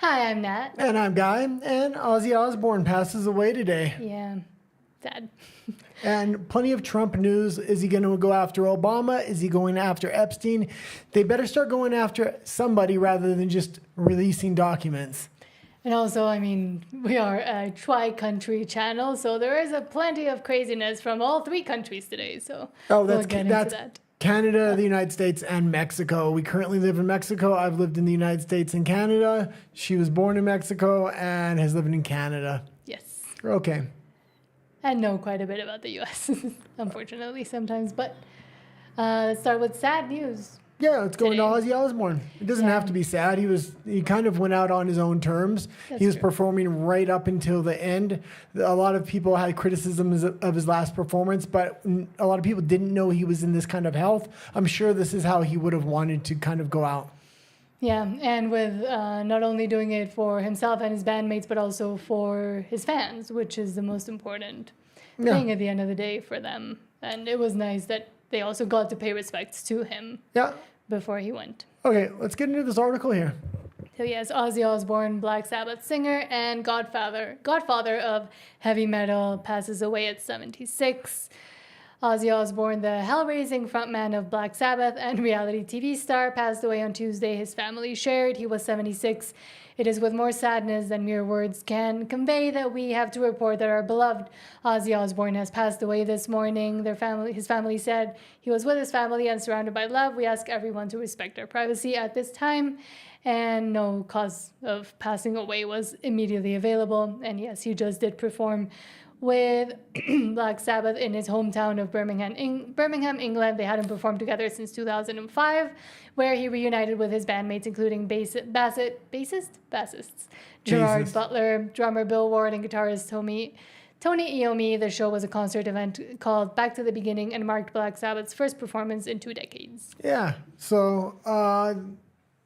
Hi, I'm Nat. And I'm Guy, and Ozzy Osbourne passes away today. Yeah, sad. And plenty of Trump news. Is he going to go after Obama? Is he going after Epstein? They better start going after somebody rather than just releasing documents. And also, we are a tri-country channel, so there is plenty of craziness from all three countries today. So we'll get into that. Canada, the United States, and Mexico. We currently live in Mexico. I've lived in the United States and Canada. She was born in Mexico and has lived in Canada. Yes. Okay. I know quite a bit about the U.S., unfortunately, sometimes. But let's start with sad news. Yeah, let's go into Ozzy Osbourne. It doesn't have to be sad. He kind of went out on his own terms. He was performing right up until the end. A lot of people had criticisms of his last performance, but a lot of people didn't know he was in this kind of health. I'm sure this is how he would have wanted to kind of go out. Yeah, and with not only doing it for himself and his bandmates, but also for his fans, which is the most important thing at the end of the day for them. And it was nice that they also got to pay respects to him before he went. Okay, let's get into this article here. So yes, Ozzy Osbourne, Black Sabbath singer and godfather of heavy metal, passes away at 76. Ozzy Osbourne, the hell-raising frontman of Black Sabbath and reality TV star, passed away on Tuesday. His family shared. He was 76. It is with more sadness than mere words can convey that we have to report that our beloved Ozzy Osbourne has passed away this morning. His family said he was with his family and surrounded by love. We ask everyone to respect our privacy at this time. And no cause of passing away was immediately available. And yes, he just did perform with Black Sabbath in his hometown of Birmingham, England. They hadn't performed together since 2005, where he reunited with his bandmates, including bassists Gerard Butler, drummer Bill Ward, and guitarist Tony Iommi. The show was a concert event called Back to the Beginning and marked Black Sabbath's first performance in 2 decades. Yeah, so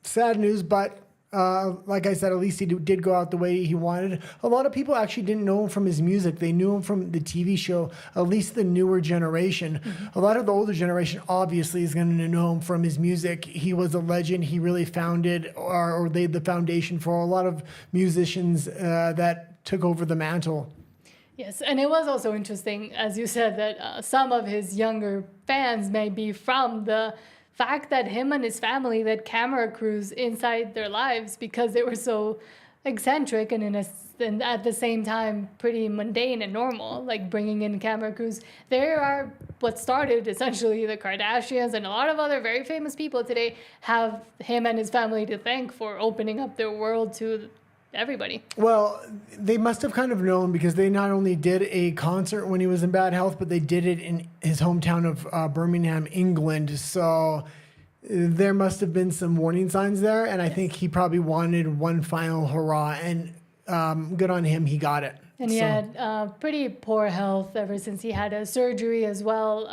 sad news, but like I said, at least he did go out the way he wanted. A lot of people actually didn't know him from his music. They knew him from the TV show, at least the newer generation. Mm-hmm. A lot of the older generation obviously is going to know him from his music. He was a legend. He really founded or laid the foundation for a lot of musicians that took over the mantle. Yes, and it was also interesting, as you said, that some of his younger fans may be from the fact that him and his family did camera crews inside their lives because they were so eccentric and at the same time pretty mundane and normal, like bringing in camera crews. There are what started essentially the Kardashians and a lot of other very famous people today have him and his family to thank for opening up their world to everybody. Well, they must have kind of known because they not only did a concert when he was in bad health, but they did it in his hometown of Birmingham, England. So there must have been some warning signs there. And I think he probably wanted one final hurrah. And good on him, he got it. And he had pretty poor health ever since he had a surgery as well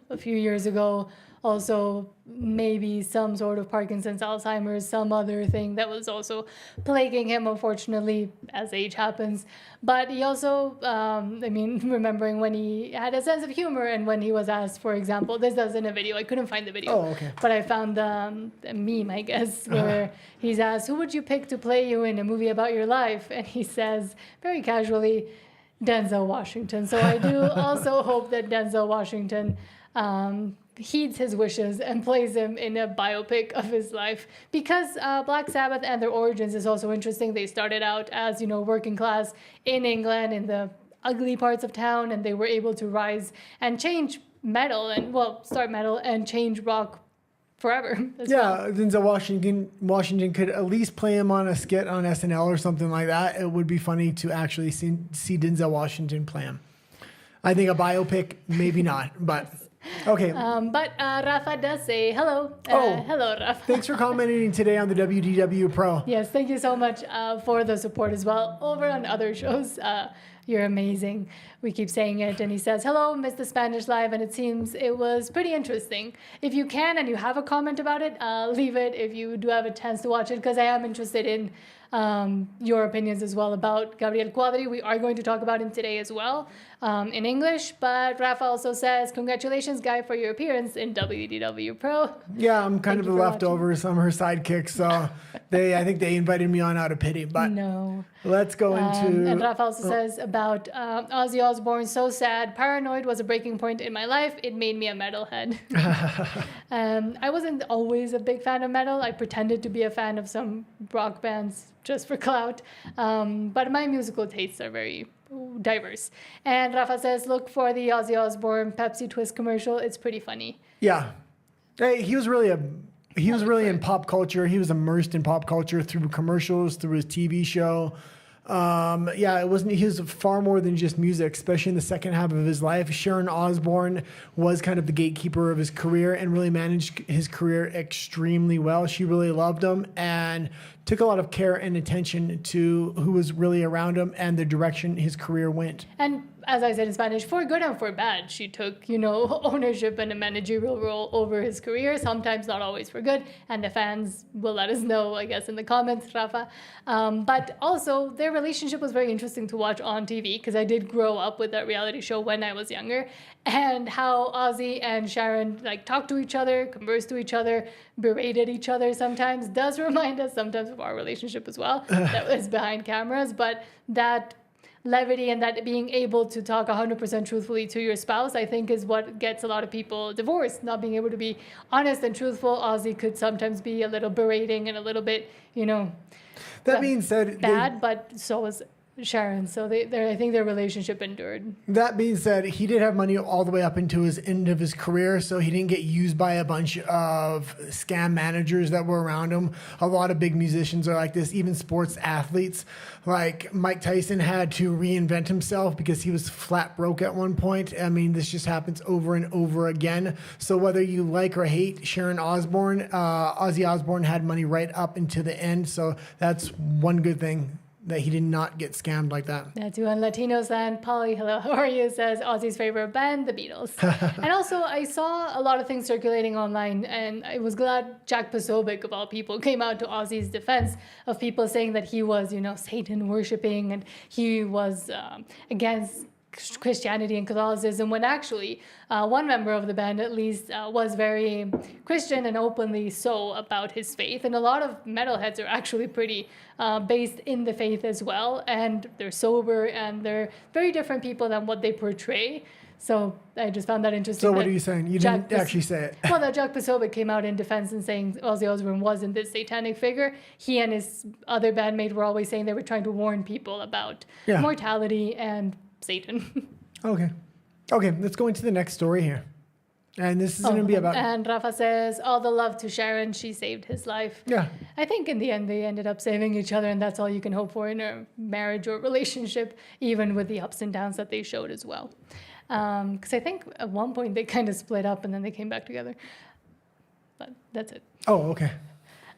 a few years ago. Also, maybe some sort of Parkinson's, Alzheimer's, some other thing that was also plaguing him, unfortunately, as age happens. But he also, remembering when he had a sense of humor and when he was asked, for example, this was in a video. I couldn't find the video, but I found the meme, I guess, where he's asked, who would you pick to play you in a movie about your life? And he says, very casually, Denzel Washington. So I do also hope that Denzel Washington heeds his wishes and plays him in a biopic of his life, because Black Sabbath and their origins is also interesting. They started out as, working class in England in the ugly parts of town, and they were able to rise and change metal start metal and change rock forever. Denzel Washington could at least play him on a skit on SNL or something like that. It would be funny to actually see Denzel Washington play him. I think a biopic, maybe not, but okay. But Rafa does say hello. Hello, Rafa. Thanks for commenting today on the WDW Pro. Yes, thank you so much for the support as well over on other shows. You're amazing. We keep saying it. And he says, hello, missed the Spanish Live, and it seems it was pretty interesting. If you can and you have a comment about it, leave it if you do have a chance to watch it, because I am interested in your opinions as well about Gabriel Quadri. We are going to talk about him today as well in English, but Rafa also says, congratulations, Guy, for your appearance in WDW Pro. Yeah, I'm kind of the leftovers. I'm her sidekick, so I think they invited me on out of pity, but No. let's go into. And Rafa also says about Ozzy Osbourne, so sad. Paranoid was a breaking point in my life. It made me a metalhead. I wasn't always a big fan of metal. I pretended to be a fan of some rock bands just for clout. But my musical tastes are very diverse. And Rafa says, look for the Ozzy Osbourne Pepsi Twist commercial. It's pretty funny. Yeah. Hey, he was really in pop culture. He was immersed in pop culture through commercials, through his TV show. He was far more than just music, especially in the second half of his life. Sharon Osbourne was kind of the gatekeeper of his career and really managed his career extremely well. She really loved him and took a lot of care and attention to who was really around him and the direction his career went. And as I said in Spanish, for good and for bad, she took, ownership and a managerial role over his career, sometimes not always for good. And the fans will let us know, I guess, in the comments, Rafa. But also, their relationship was very interesting to watch on TV because I did grow up with that reality show when I was younger. And how Ozzy and Sharon talked to each other, conversed to each other, berated each other sometimes, does remind us sometimes of our relationship as well. That was behind cameras, but that levity and that being able to talk 100% truthfully to your spouse, I think, is what gets a lot of people divorced. Not being able to be honest and truthful. Ozzy could sometimes be a little berating and a little bit, That being said, bad, but so was Sharon. So I think their relationship endured. That being said, he did have money all the way up into his end of his career, so he didn't get used by a bunch of scam managers that were around him. A lot of big musicians are like this, even sports athletes. Like Mike Tyson had to reinvent himself because he was flat broke at one point. I mean, this just happens over and over again. So whether you like or hate Sharon Osbourne, Ozzy Osbourne had money right up into the end. So that's one good thing, that he did not get scammed like that. Yeah, too. And Latinos and Polly, hello, how are you? Says Ozzy's favorite band, the Beatles. And also, I saw a lot of things circulating online, and I was glad Jack Posobiec, of all people, came out to Ozzy's defense of people saying that he was, Satan worshipping and he was against Christianity and Catholicism, when actually one member of the band at least was very Christian and openly so about his faith. And a lot of metalheads are actually pretty based in the faith as well, and they're sober and they're very different people than what they portray. So I just found that interesting. So what are you saying? You didn't actually say it. Well, that Jack Posobiec came out in defense and saying Ozzy Osbourne wasn't this satanic figure. He and his other bandmate were always saying they were trying to warn people about mortality and Satan. Okay, let's go into the next story here. And this is going to be about... And Rafa says, all the love to Sharon, she saved his life. Yeah. I think in the end, they ended up saving each other, and that's all you can hope for in a marriage or relationship, even with the ups and downs that they showed as well. Because I think at one point they kind of split up and then they came back together. But that's it. Oh, okay.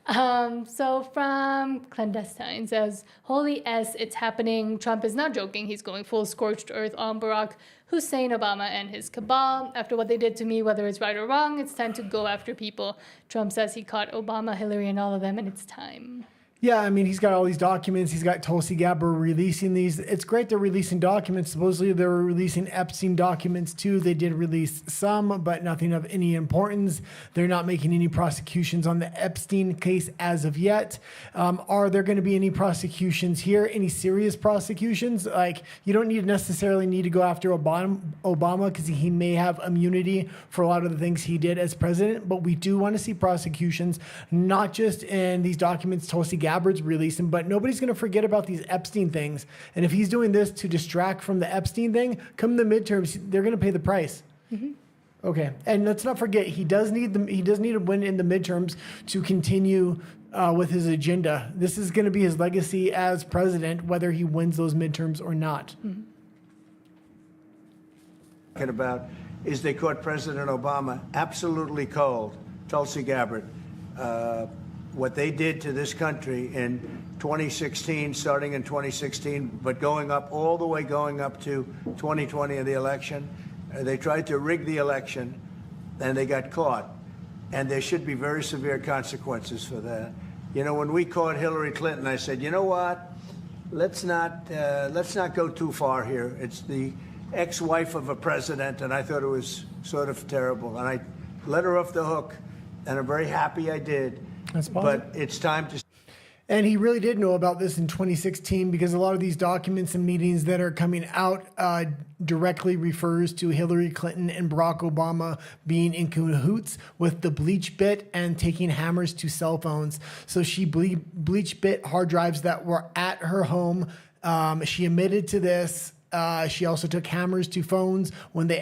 So from Clandestine says, holy S, it's happening. Trump is not joking. He's going full scorched earth on Barack Hussein Obama and his cabal. After what they did to me, whether it's right or wrong, it's time to go after people. Trump says he caught Obama, Hillary, and all of them, and it's time. Yeah, I mean, he's got all these documents. He's got Tulsi Gabbard releasing these. It's great they're releasing documents. Supposedly they were releasing Epstein documents too. They did release some, but nothing of any importance. They're not making any prosecutions on the Epstein case as of yet. Are there going to be any prosecutions here? Any serious prosecutions? Like, you don't necessarily need to go after Obama because he may have immunity for a lot of the things he did as president, but we do want to see prosecutions, not just in these documents Tulsi Gabbard's releasing, but nobody's going to forget about these Epstein things. And if he's doing this to distract from the Epstein thing, come the midterms, they're going to pay the price. Mm-hmm. Okay, and let's not forget he does need to win in the midterms to continue with his agenda. This is going to be his legacy as president, whether he wins those midterms or not. Mm-hmm. Talking about is they caught President Obama absolutely cold, Tulsi Gabbard. What they did to this country in 2016, starting in 2016, but going up to 2020 in the election. They tried to rig the election, and they got caught. And there should be very severe consequences for that. You know, when we caught Hillary Clinton, I said, you know what? Let's not go too far here. It's the ex-wife of a president, and I thought it was sort of terrible. And I let her off the hook, and I'm very happy I did. That's positive. But it's time to... And he really did know about this in 2016 because a lot of these documents and meetings that are coming out directly refers to Hillary Clinton and Barack Obama being in cahoots with the bleach bit and taking hammers to cell phones. So she bleach bit hard drives that were at her home. She admitted to this. She also took hammers to phones when they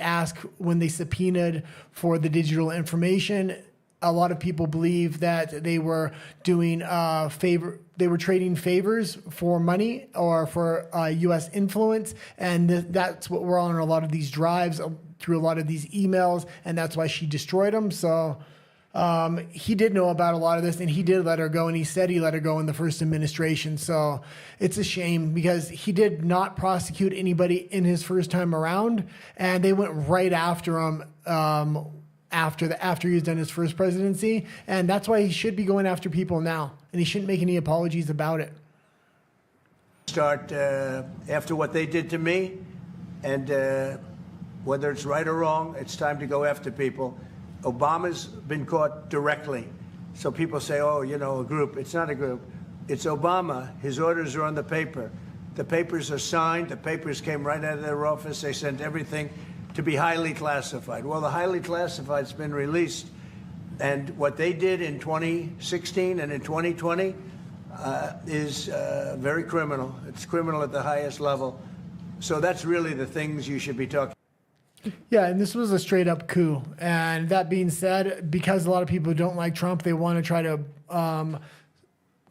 subpoenaed for the digital information. A lot of people believe that they were doing they were trading favors for money or for U.S. influence, and that's what were on a lot of these drives through a lot of these emails, and that's why she destroyed them. So he did know about a lot of this, and he did let her go, and he said he let her go in the first administration. So it's a shame because he did not prosecute anybody in his first time around, and they went right after him. After he's done his first presidency, and that's why he should be going after people now, and he shouldn't make any apologies about it. Start after what they did to me, and whether it's right or wrong, it's time to go after people. Obama's been caught directly, so people say, "Oh, a group." It's not a group. It's Obama. His orders are on the paper. The papers are signed. The papers came right out of their office. They sent everything to be highly classified. Well, the highly classified's been released, and what they did in 2016 and in 2020 is very criminal. It's criminal at the highest level. So that's really the things you should be talking. Yeah, and this was a straight up coup. And that being said, because a lot of people don't like Trump, they want to try to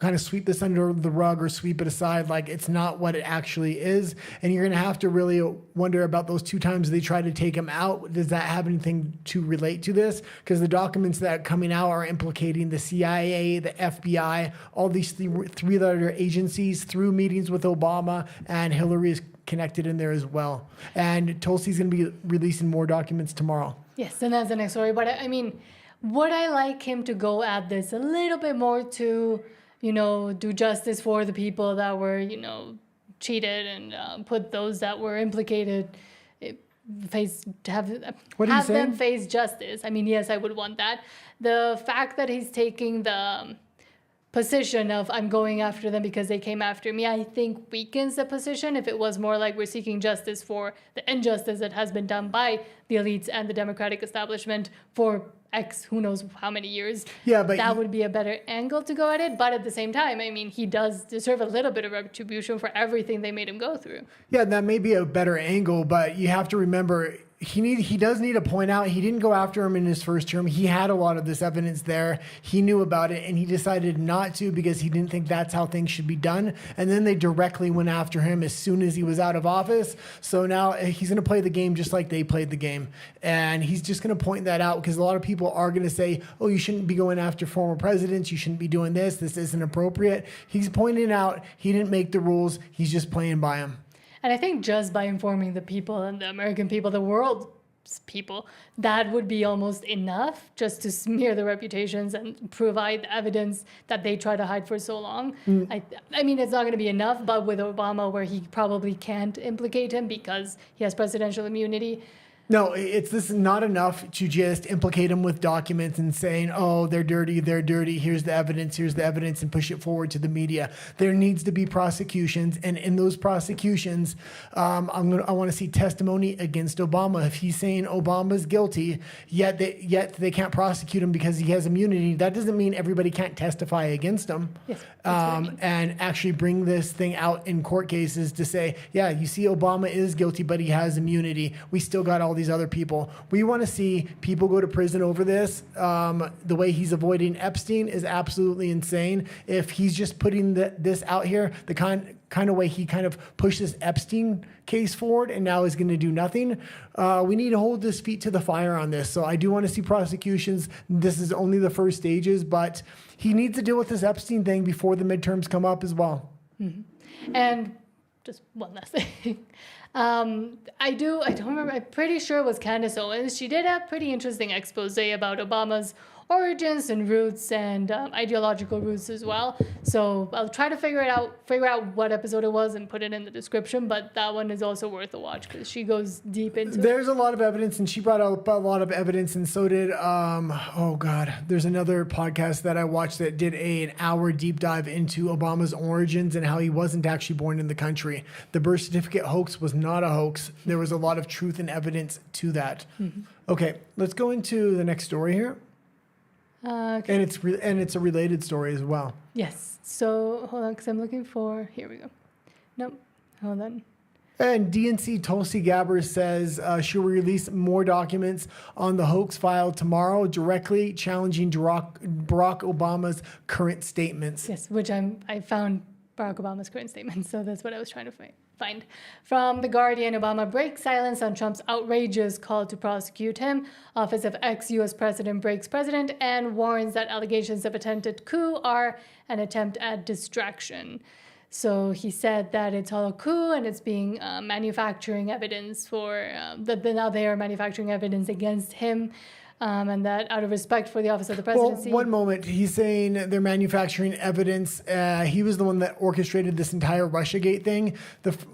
kind of sweep this under the rug or sweep it aside like it's not what it actually is. And you're going to have to really wonder about those 2 times they tried to take him out. Does that have anything to relate to this? Because the documents that are coming out are implicating the CIA, the FBI, all these 3 other agencies through meetings with Obama, and Hillary is connected in there as well. And Tulsi's going to be releasing more documents tomorrow. Yes, and that's the next story. But I mean, would I like him to go at this a little bit more to do justice for the people that were, cheated and put those that were implicated have them face justice? I mean, yes, I would want that. The fact that he's taking the position of I'm going after them because they came after me, I think weakens the position. If it was more like we're seeking justice for the injustice that has been done by the elites and the Democratic establishment for X, who knows how many years. Yeah, but that would be a better angle to go at it. But at the same time, I mean, he does deserve a little bit of retribution for everything they made him go through. Yeah, that may be a better angle, but you have to remember he does need to point out he didn't go after him in his first term. He had a lot of this evidence there. He knew about it, and he decided not to because he didn't think that's how things should be done. And then they directly went after him as soon as he was out of office. So now he's going to play the game just like they played the game. And he's just going to point that out because a lot of people are going to say, oh, you shouldn't be going after former presidents. You shouldn't be doing this. This isn't appropriate. He's pointing out he didn't make the rules. He's just playing by them. And I think just by informing the people and the American people, the world's people, that would be almost enough just to smear the reputations and provide the evidence that they try to hide for so long. I mean, it's not going to be enough, but with Obama, where he probably can't implicate him because he has presidential immunity. No, this is not enough to just implicate them with documents and saying, oh, they're dirty, here's the evidence, and push it forward to the media. There needs to be prosecutions, and in those prosecutions, I want to see testimony against Obama. If he's saying Obama's guilty, yet they can't prosecute him because he has immunity, that doesn't mean everybody can't testify against him. Yes, and actually bring this thing out in court cases to say, yeah, you see Obama is guilty, but he has immunity. We still got all these other people. We want to see people go to prison over this. The way he's avoiding Epstein is absolutely insane. If he's just putting this out here, the kind of way he kind of pushed this Epstein case forward and now is going to do nothing, we need to hold his feet to the fire on this. So I do want to see prosecutions. This is only the first stages, but he needs to deal with this Epstein thing before the midterms come up as well. Mm-hmm. And just one last thing. I don't remember, I'm pretty sure it was Candace Owens. She did a pretty interesting expose about Obama's origins and roots and ideological roots as well. So I'll try to figure out what episode it was and put it in the description. But that one is also worth a watch because she goes deep into it. There's a lot of evidence, and she brought up a lot of evidence, and so did oh god, there's another podcast that I watched that did an hour deep dive into Obama's origins and how he wasn't actually born in the country. The birth certificate hoax was not a hoax. There was a lot of truth and evidence to that. Okay, let's go into the next story here. Okay. And it's a related story as well. Yes. So hold on, because I'm looking for. Here we go. Nope. Hold on. And DNC Tulsi Gabbard says she will release more documents on the hoax file tomorrow, directly challenging Barack Obama's current statements. Yes, which I found Barack Obama's current statement, so that's what I was trying to find. From The Guardian, Obama breaks silence on Trump's outrageous call to prosecute him. Office of ex-U.S. President breaks president and warns that allegations of attempted coup are an attempt at distraction. So he said that it's all a coup and it's being manufacturing evidence for now they are manufacturing evidence against him. And that out of respect for the office of the presidency. Well, one moment. He's saying they're manufacturing evidence. He was the one that orchestrated this entire Russiagate thing.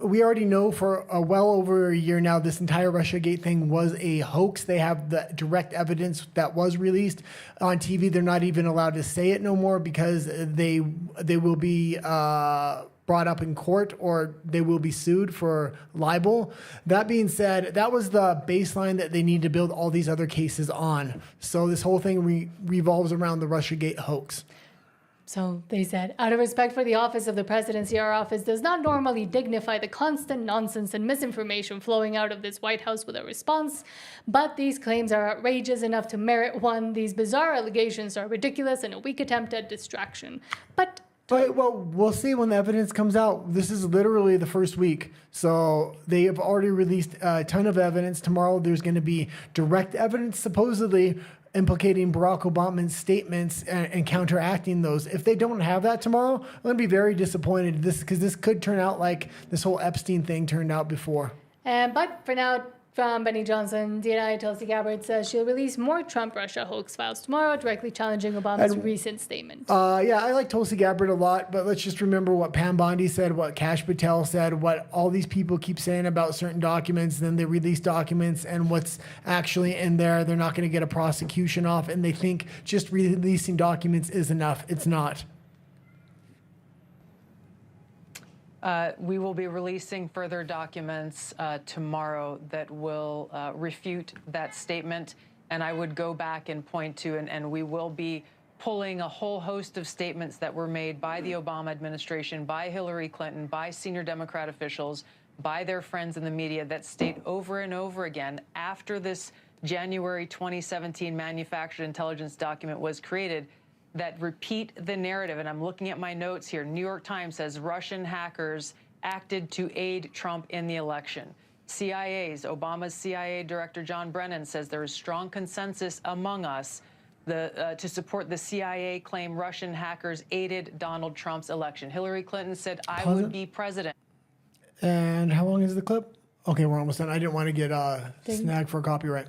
We already know for well over a year now this entire Russiagate thing was a hoax. They have the direct evidence that was released on TV. They're not even allowed to say it no more because they will be brought up in court or they will be sued for libel. That being said, that was the baseline that they need to build all these other cases on. So this whole thing revolves around the Russiagate hoax. So they said, out of respect for the office of the presidency, our office does not normally dignify the constant nonsense and misinformation flowing out of this White House with a response. But these claims are outrageous enough to merit one. These bizarre allegations are ridiculous and a weak attempt at distraction. But well, we'll see when the evidence comes out. This is literally the first week. So they have already released a ton of evidence. Tomorrow there's going to be direct evidence supposedly implicating Barack Obama's statements and counteracting those. If they don't have that tomorrow, I'm going to be very disappointed because this could turn out like this whole Epstein thing turned out before. But for now, from Benny Johnson, DNI Tulsi Gabbard says she'll release more Trump-Russia hoax files tomorrow, directly challenging Obama's recent statement. Yeah, I like Tulsi Gabbard a lot, but let's just remember what Pam Bondi said, what Kash Patel said, what all these people keep saying about certain documents. Then they release documents, and what's actually in there, they're not going to get a prosecution off, and they think just releasing documents is enough. It's not. We will be releasing further documents tomorrow that will refute that statement. And I would go back and point to, and we will be pulling a whole host of statements that were made by the Obama administration, by Hillary Clinton, by senior Democrat officials, by their friends in the media that state over and over again after this January 2017 manufactured intelligence document was created, that repeat the narrative. And I'm looking at my notes here. New York Times says Russian hackers acted to aid Trump in the election. Obama's CIA Director John Brennan says there is strong consensus among us to support the CIA claim Russian hackers aided Donald Trump's election. Hillary Clinton said, I would be president. And how long is the clip? Okay, we're almost done. I didn't want to get snagged for copyright.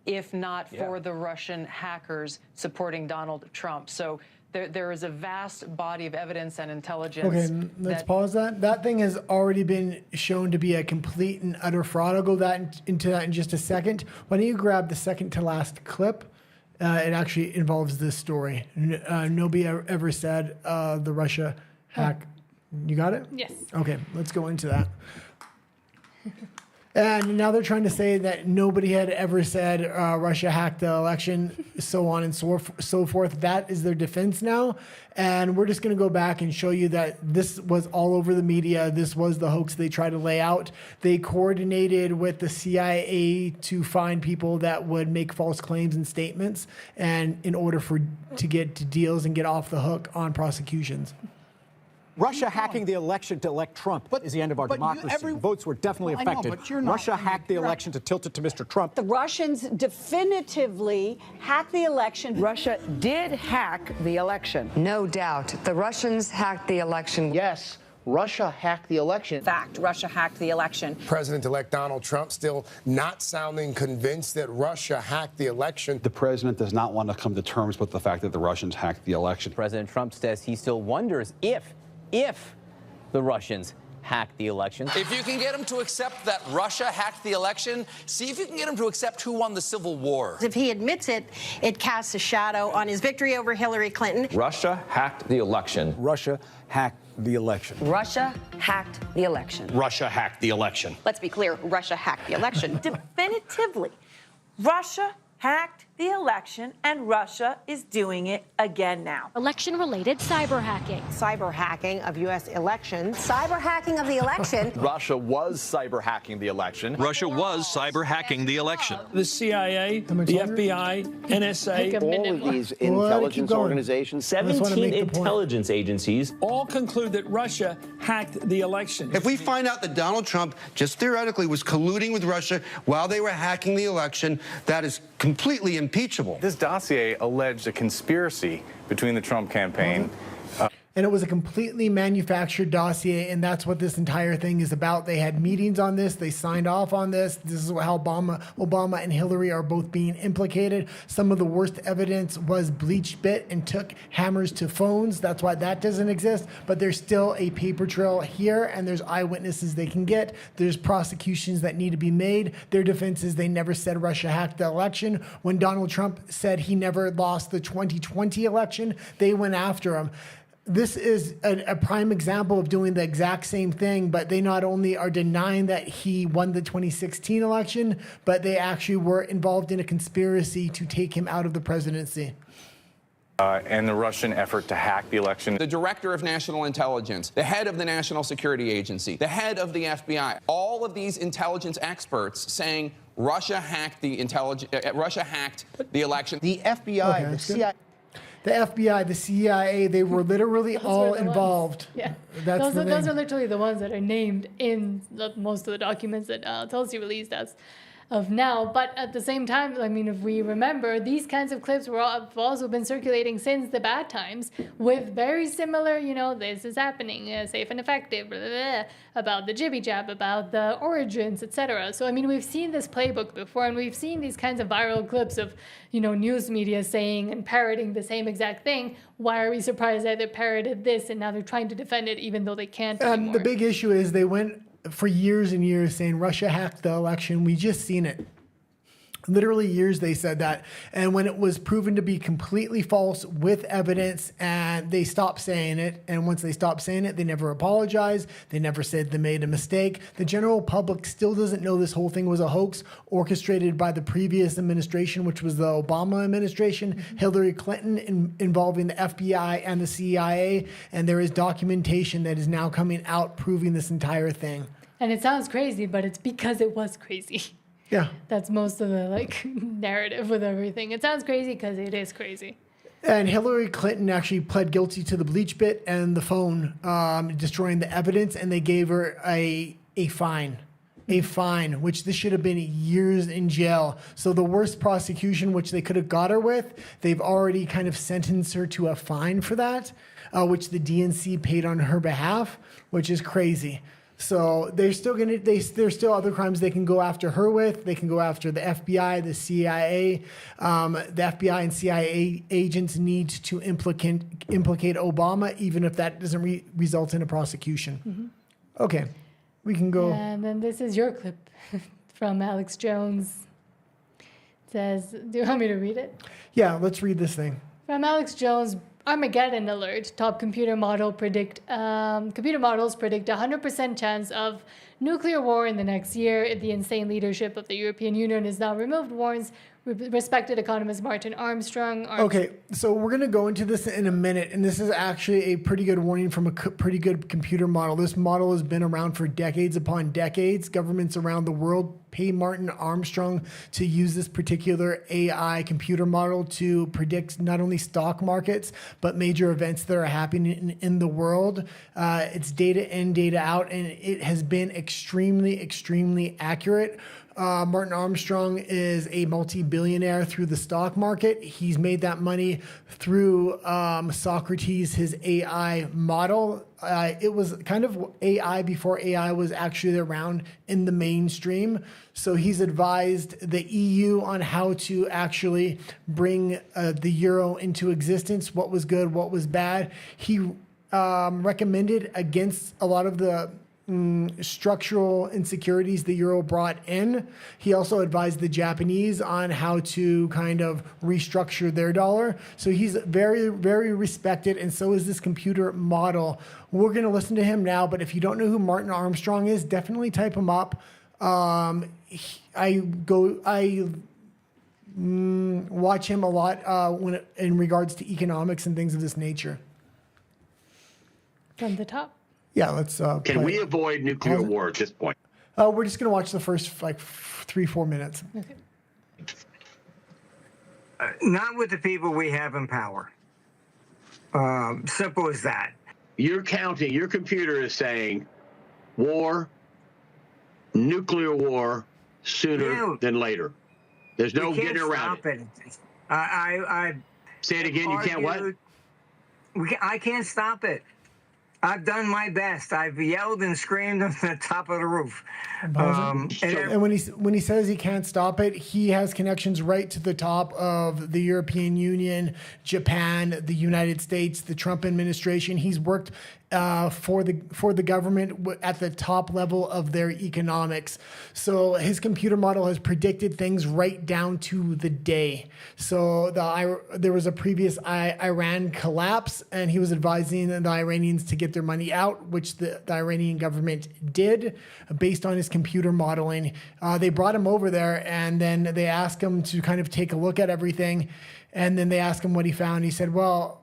If not for the Russian hackers supporting Donald Trump. So there is a vast body of evidence and intelligence. Okay, let's pause that. That thing has already been shown to be a complete and utter fraud. I'll go into that in just a second. Why don't you grab the second to last clip? It actually involves this story. Nobody ever said the Russia hack. You got it? Yes. Okay, let's go into that. And now they're trying to say that nobody had ever said Russia hacked the election, so on and so forth. That is their defense now. And we're just going to go back and show you that this was all over the media. This was the hoax they tried to lay out. They coordinated with the CIA to find people that would make false claims and statements, and in order to get to deals and get off the hook on prosecutions. Russia hacking the election to elect Trump is the end of our democracy. Votes were definitely affected. Russia hacked the election to tilt it to Mr. Trump. The Russians definitively hacked the election. Russia did hack the election. No doubt. The Russians hacked the election. Yes, Russia hacked the election. Fact, Russia hacked the election. President-elect Donald Trump still not sounding convinced that Russia hacked the election. The president does not want to come to terms with the fact that the Russians hacked the election. President Trump says he still wonders if the Russians hacked the election. If you can get him to accept that Russia hacked the election, see if you can get him to accept who won the Civil War. If he admits it, it casts a shadow on his victory over Hillary Clinton. Russia hacked the election. Russia hacked the election. Russia hacked the election. Russia hacked the election. Let's be clear, Russia hacked the election. Definitively, Russia hacked the election, and Russia is doing it again now. Election-related cyber hacking. Cyber hacking of U.S. elections. Cyber hacking of the election. Russia was cyber hacking the election. Russia was cyber hacking the election. The CIA, the FBI, NSA, all of these intelligence organizations, 17 intelligence agencies, all conclude that Russia hacked the election. If we find out that Donald Trump, just theoretically, was colluding with Russia while they were hacking the election, that is completely impeachable. This dossier alleged a conspiracy between the Trump campaign. And it was a completely manufactured dossier, and that's what this entire thing is about. They had meetings on this. They signed off on this. This is how Obama and Hillary are both being implicated. Some of the worst evidence was bleached bit and took hammers to phones. That's why that doesn't exist. But there's still a paper trail here, and there's eyewitnesses they can get. There's prosecutions that need to be made. Their defense is they never said Russia hacked the election. When Donald Trump said he never lost the 2020 election, they went after him. This is a prime example of doing the exact same thing, but they not only are denying that he won the 2016 election, but they actually were involved in a conspiracy to take him out of the presidency. And the Russian effort to hack the election. The director of national intelligence, the head of the National Security Agency, the head of the FBI, all of these intelligence experts saying Russia hacked the election. The FBI, the CIA. The FBI, the CIA, they were literally all involved. Yeah, That's those are literally the ones that are named in most of the documents that Tulsi released as of now. But at the same time, I mean, if we remember, these kinds of clips have also been circulating since the bad times with very similar, this is happening, safe and effective, blah, blah, blah, about the jibby jab, about the origins, etc. So, I mean, we've seen this playbook before, and we've seen these kinds of viral clips of, news media saying and parroting the same exact thing. Why are we surprised that they parroted this and now they're trying to defend it even though they can't anymore? The big issue is they went for years and years saying Russia hacked the election. We just seen it. Literally years they said that. And when it was proven to be completely false with evidence, and they stopped saying it. And once they stopped saying it, they never apologized. They never said they made a mistake. The general public still doesn't know this whole thing was a hoax orchestrated by the previous administration, which was the Obama administration, Hillary Clinton, involving the FBI and the CIA. And there is documentation that is now coming out proving this entire thing. And it sounds crazy, but it's because it was crazy. Yeah. That's most of the narrative with everything. It sounds crazy because it is crazy. And Hillary Clinton actually pled guilty to the bleach bit and the phone, destroying the evidence, and they gave her a fine. A fine, which this should have been years in jail. So the worst prosecution, which they could have got her with, they've already kind of sentenced her to a fine for that, which the DNC paid on her behalf, which is crazy. So they're still there's still other crimes they can go after her with. They can go after the FBI, the CIA. The FBI and CIA agents need to implicate Obama, even if that doesn't result in a prosecution. Mm-hmm. Okay, we can go. And then this is your clip from Alex Jones. It says, do you want me to read it? Yeah, let's read this thing. From Alex Jones, Armageddon alert. Top computer models predict 100% chance of nuclear war in the next year. The insane leadership of the European Union is now removed, warns respected economist Martin Armstrong. Okay, so we're going to go into this in a minute, and this is actually a pretty good warning from a pretty good computer model. This model has been around for decades upon decades. Governments around the world pay Martin Armstrong to use this particular AI computer model to predict not only stock markets, but major events that are happening in the world. It's data in, data out, and it has been extremely, extremely accurate. Martin Armstrong is a multi-billionaire through the stock market. He's made that money through Socrates, his AI model. it was kind of AI before AI was actually around in the mainstream. So he's advised the EU on how to actually bring the euro into existence, what was good, what was bad. He recommended against a lot of the structural insecurities the euro brought in. He also advised the Japanese on how to kind of restructure their dollar. So he's very, very respected, and so is this computer model. We're going to listen to him now, but if you don't know who Martin Armstrong is, definitely type him up. I watch him a lot in regards to economics and things of this nature. From the top. Yeah, let's. Can we avoid nuclear war at this point? We're just going to watch the first 3-4 minutes. Okay. Not with the people we have in power. Simple as that. You're counting. Your computer is saying war, nuclear war, sooner than later. There's no getting around it. I say it again. You can't what? I can't stop it. I've done my best. I've yelled and screamed on the top of the roof. And when he says he can't stop it, he has connections right to the top of the European Union, Japan, the United States, the Trump administration. He's worked for the government at the top level of their economics. So his computer model has predicted things right down to the day. So there was a previous Iran collapse, and he was advising the Iranians to get their money out, which the Iranian government did based on his computer modeling. They brought him over there, and then they asked him to kind of take a look at everything. And then they asked him what he found. He said, well,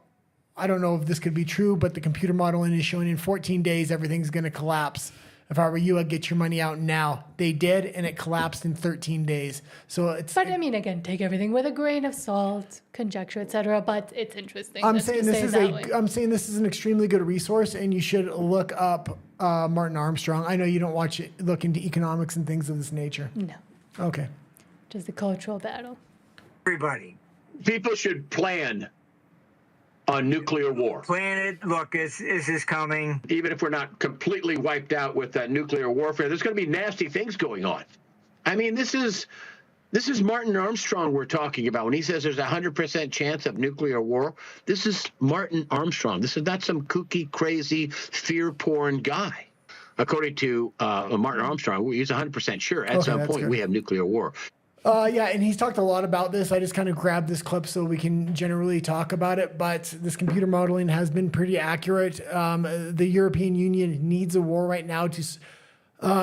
I don't know if this could be true, but the computer modeling is showing in 14 days everything's going to collapse. If I were you, I'd get your money out now. They did, and it collapsed in 13 days. So it's. But I mean, again, take everything with a grain of salt, conjecture, etc. But it's interesting. I'm saying this is an extremely good resource, and you should look up Martin Armstrong. I know you don't look into economics and things of this nature. No. Okay. Just the cultural battle. Everybody. People should plan on nuclear war. Plan it. Look, this is coming. Even if we're not completely wiped out with nuclear warfare, there's going to be nasty things going on. I mean, this is Martin Armstrong we're talking about. When he says there's a 100% chance of nuclear war, this is Martin Armstrong. This is not some kooky, crazy, fear-porn guy. According to Martin Armstrong, he's 100% sure at some point we have nuclear war. Yeah, and he's talked a lot about this. I just kind of grabbed this clip so we can generally talk about it. But this computer modeling has been pretty accurate. The European Union needs a war right now to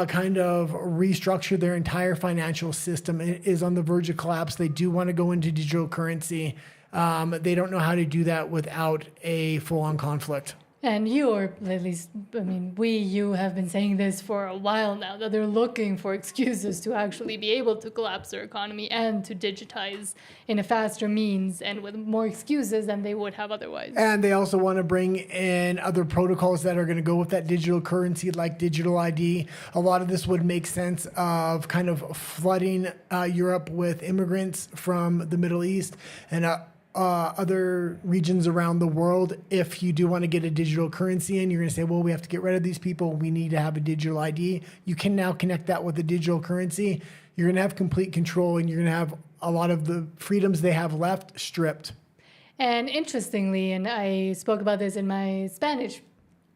kind of restructure their entire financial system. It is on the verge of collapse. They do want to go into digital currency. They don't know how to do that without a full-on conflict. And you, or at least, I mean, you have been saying this for a while now, that they're looking for excuses to actually be able to collapse their economy and to digitize in a faster means and with more excuses than they would have otherwise. And they also want to bring in other protocols that are going to go with that digital currency, like digital ID. A lot of this would make sense of kind of flooding Europe with immigrants from the Middle East and other regions around the world. If you do want to get a digital currency in, you're going to say, well, we have to get rid of these people. We need to have a digital ID. You can now connect that with a digital currency. You're going to have complete control, and you're going to have a lot of the freedoms they have left stripped. And interestingly, and I spoke about this in my Spanish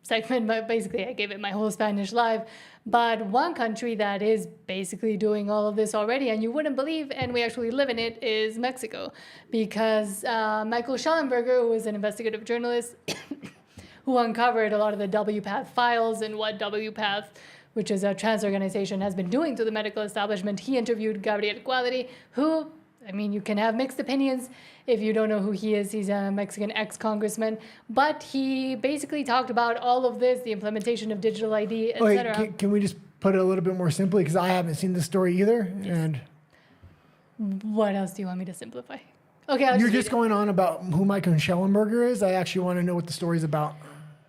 segment, but basically I gave it my whole Spanish live. But one country that is basically doing all of this already, and you wouldn't believe, and we actually live in it, is Mexico. Because Michael Schellenberger, who is an investigative journalist who uncovered a lot of the WPATH files and what WPATH, which is a trans organization, has been doing to the medical establishment, he interviewed Gabriel Cuadri, who, I mean, you can have mixed opinions. If you don't know who he is, he's a Mexican ex-congressman. But he basically talked about all of this, the implementation of digital ID, etc. Can we just put it a little bit more simply? Because I haven't seen the story either. Yes. And what else do you want me to simplify? Okay, you're just going on about who Michael Schellenberger is. I actually want to know what the story's about.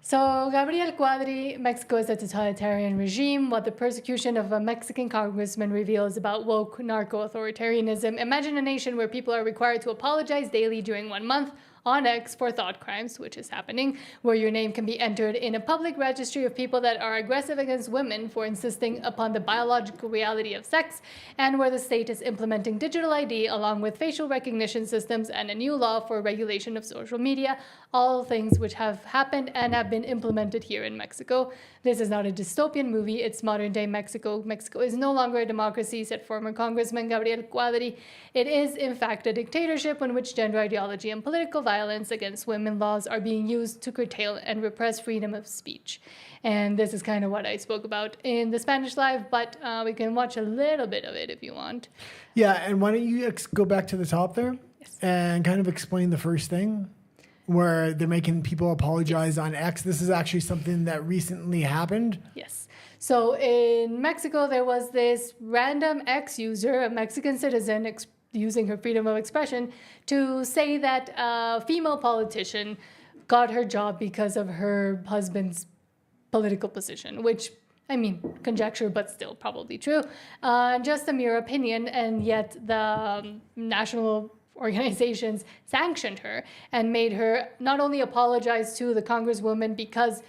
So Gabriel Cuadri, Mexico is a totalitarian regime. What the persecution of a Mexican congressman reveals about woke narco-authoritarianism. Imagine a nation where people are required to apologize daily during 1 month, on X for thought crimes, which is happening, where your name can be entered in a public registry of people that are aggressive against women for insisting upon the biological reality of sex, and where the state is implementing digital ID along with facial recognition systems and a new law for regulation of social media, all things which have happened and have been implemented here in Mexico. This is not a dystopian movie, it's modern day Mexico. Mexico is no longer a democracy, said former Congressman Gabriel Cuadri. It is, in fact, a dictatorship in which gender ideology and political violence against women laws are being used to curtail and repress freedom of speech. And this is kind of what I spoke about in the Spanish Live, but we can watch a little bit of it if you want. Yeah, and why don't you go back to the top there and kind of explain the first thing where they're making people apologize on X. This is actually something that recently happened. Yes. So in Mexico, there was this random X user, a Mexican citizen, using her freedom of expression to say that a female politician got her job because of her husband's political position, which, I mean, conjecture, but still probably true. Just a mere opinion, and yet the national organizations sanctioned her and made her not only apologize to the congresswoman because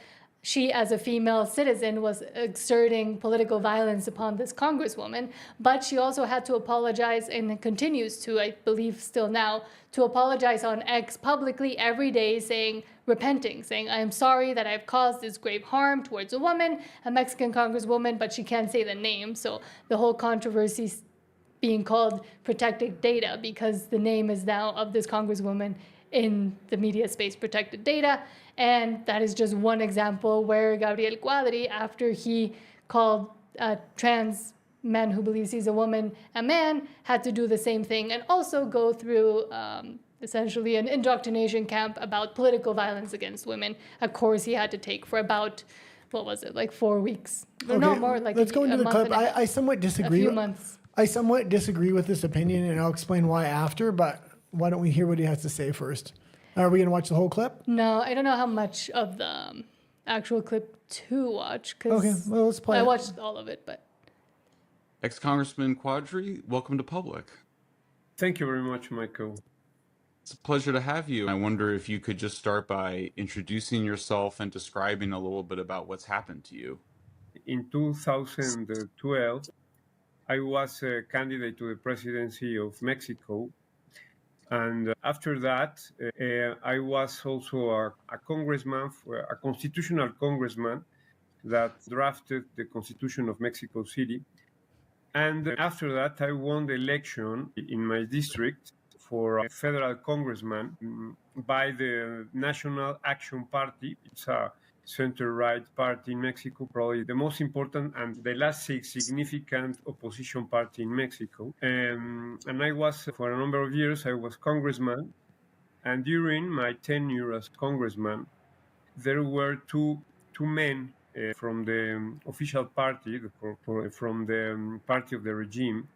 she, as a female citizen, was exerting political violence upon this congresswoman, but she also had to apologize and continues to, I believe still now, to apologize on X publicly every day, repenting, saying, I am sorry that I've caused this grave harm towards a woman, a Mexican congresswoman, but she can't say the name. So the whole controversy being called protected data because the name is now of this congresswoman in the media space, protected data. And that is just one example where Gabriel Cuadri, after he called a trans man who believes he's a woman a man, had to do the same thing and also go through essentially an indoctrination camp about political violence against women, a course he had to take for about, what was it, like 4 weeks? Okay, no, more like let's go into the clip. I somewhat disagree. A few months. I somewhat disagree with this opinion, and I'll explain why after, but why don't we hear what he has to say first? Are we going to watch the whole clip? No, I don't know how much of the actual clip to watch, because okay, well, let's play I it. watched all of it, but... Ex-Congressman Quadri, welcome to Public. Thank you very much, Michael. It's a pleasure to have you. I wonder if you could just start by introducing yourself and describing a little bit about what's happened to you. In 2012, I was a candidate to the presidency of Mexico. And after that, I was also a congressman, a constitutional congressman that drafted the Constitution of Mexico City. And after that, I won the election in my district for a federal congressman by the National Action Party. It's a center-right party in Mexico, probably the most important and the last significant opposition party in Mexico. And I was, for a number of years, I was congressman. And during my tenure as congressman, there were two men from the official party, from the party of the regime,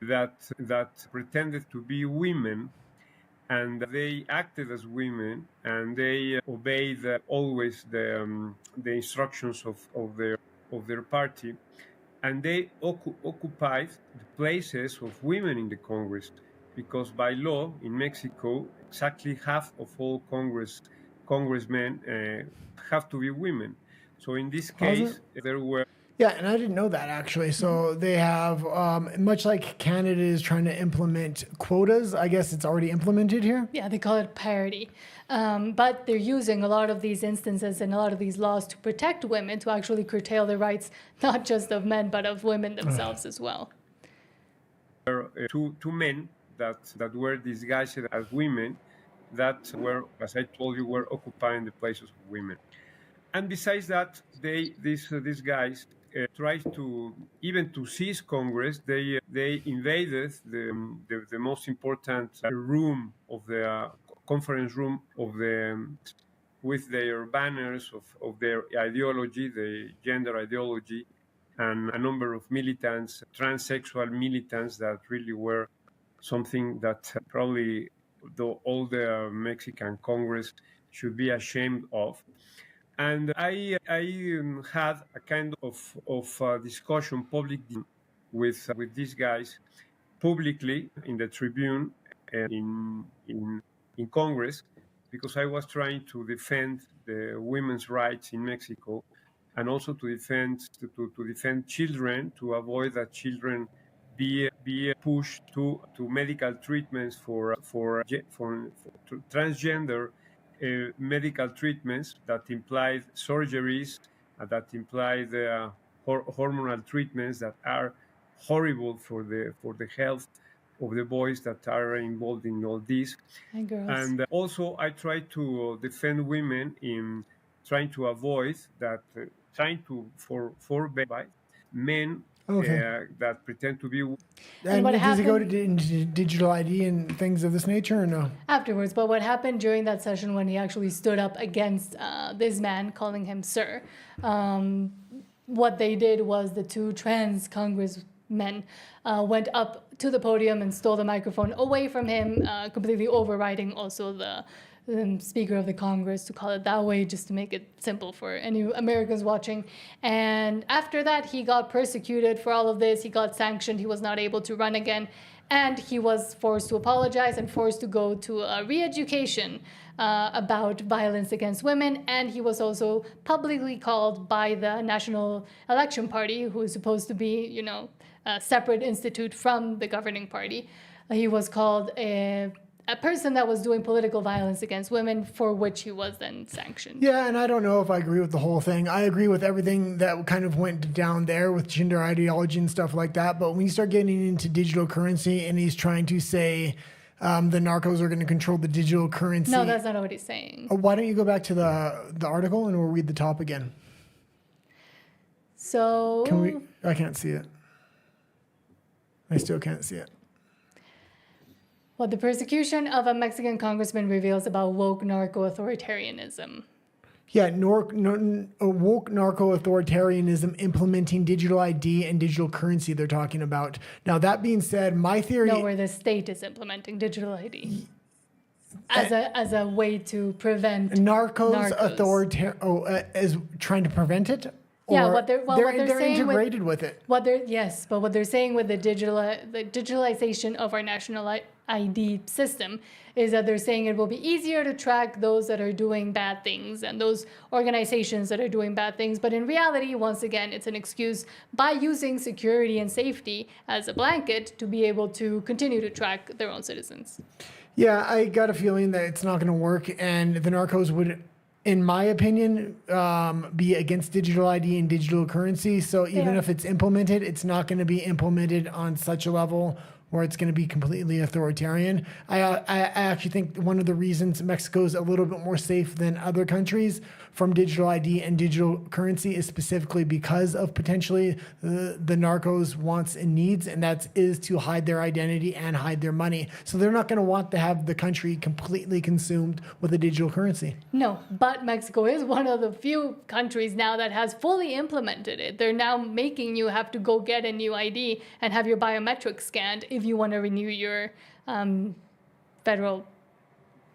that pretended to be women, and they acted as women, and they obeyed always the instructions of their party, and they occupied the places of women in the Congress, because by law in Mexico, exactly half of all congressmen have to be women. So in this case, there were... Yeah, and I didn't know that actually. So they have, much like Canada is trying to implement quotas, I guess it's already implemented here? Yeah, they call it parity. But they're using a lot of these instances and a lot of these laws to protect women, to actually curtail the rights, not just of men, but of women themselves as well. There were two men that were disguised as women that were, as I told you, were occupying the places of women. And besides that, these guys tried to even to seize Congress. They invaded the most important room of the conference room of the with their banners of their ideology, the gender ideology, and a number of militants, transsexual militants that really were something that probably all the Mexican Congress should be ashamed of. And I had a kind of discussion publicly with these guys publicly in the Tribune in Congress, because I was trying to defend the women's rights in Mexico, and also to defend children, to avoid that children be pushed to medical treatments for transgender medical treatments that implied surgeries, that implied hormonal treatments that are horrible for the health of the boys that are involved in all this. And girls. And also, I try to defend women in trying to avoid that, trying to for men that pretend to be. And what does it go to happened- digital ID and things of this nature, or no? Afterwards, but what happened during that session when he actually stood up against this man, calling him sir, what they did was the two trans congressmen went up to the podium and stole the microphone away from him, completely overriding also the Speaker of the Congress, to call it that way, just to make it simple for any Americans watching. And after that, he got persecuted for all of this. He got sanctioned. He was not able to run again. And he was forced to apologize and forced to go to a re-education about violence against women. And he was also publicly called by the National Election Party, who is supposed to be, a separate institute from the governing party. He was called a person that was doing political violence against women, for which he was then sanctioned. Yeah, and I don't know if I agree with the whole thing. I agree with everything that kind of went down there with gender ideology and stuff like that. But when you start getting into digital currency and he's trying to say the narcos are going to control the digital currency. No, that's not what he's saying. Why don't you go back to the article and we'll read the top again? So... I can't see it. I still can't see it. What the persecution of a Mexican congressman reveals about woke narco-authoritarianism. Yeah, woke narco-authoritarianism implementing digital ID and digital currency they're talking about. Now, that being said, my theory... No, where the state is implementing digital ID as a way to prevent narcos. As trying to prevent it? Yeah, or what they're saying integrated with it. But what they're saying with the digitalization of our national ID system is that they're saying it will be easier to track those that are doing bad things and those organizations that are doing bad things. But in reality, once again, it's an excuse by using security and safety as a blanket to be able to continue to track their own citizens. Yeah, I got a feeling that it's not going to work, and the narcos would, in my opinion, be against digital ID and digital currency. So even if it's implemented, it's not going to be implemented on such a level where it's going to be completely authoritarian. I actually think one of the reasons Mexico is a little bit more safe than other countries from digital ID and digital currency is specifically because of potentially the narcos' wants and needs, and that is to hide their identity and hide their money. So they're not going to want to have the country completely consumed with a digital currency. No, but Mexico is one of the few countries now that has fully implemented it. They're now making you have to go get a new ID and have your biometrics scanned if you want to renew your federal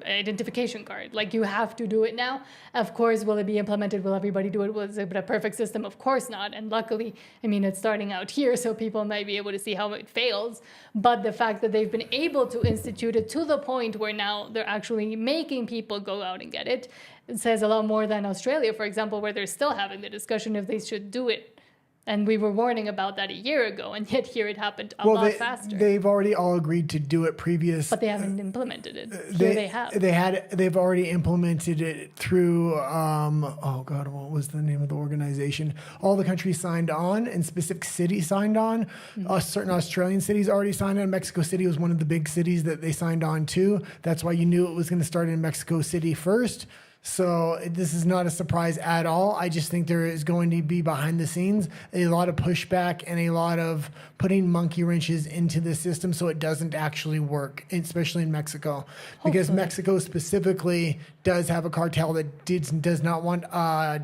identification card. Like, you have to do it now. Of course, will it be implemented? Will everybody do it? Was it a perfect system? Of course not. And luckily, I mean, it's starting out here, so people might be able to see how it fails. But the fact that they've been able to institute it to the point where now they're actually making people go out and get it, it says a lot more than Australia, for example, where they're still having the discussion if they should do it. And we were warning about that a year ago, and yet here it happened a lot faster. They've already all agreed to do it previous. But they haven't implemented it. Here they have. They've already implemented it through, what was the name of the organization? All the countries signed on, and specific cities signed on. Certain Australian cities already signed on. Mexico City was one of the big cities that they signed on to. That's why you knew it was going to start in Mexico City first. So this is not a surprise at all. I just think there is going to be behind the scenes a lot of pushback and a lot of putting monkey wrenches into the system so it doesn't actually work, especially in Mexico. Because Mexico specifically does have a cartel that does not want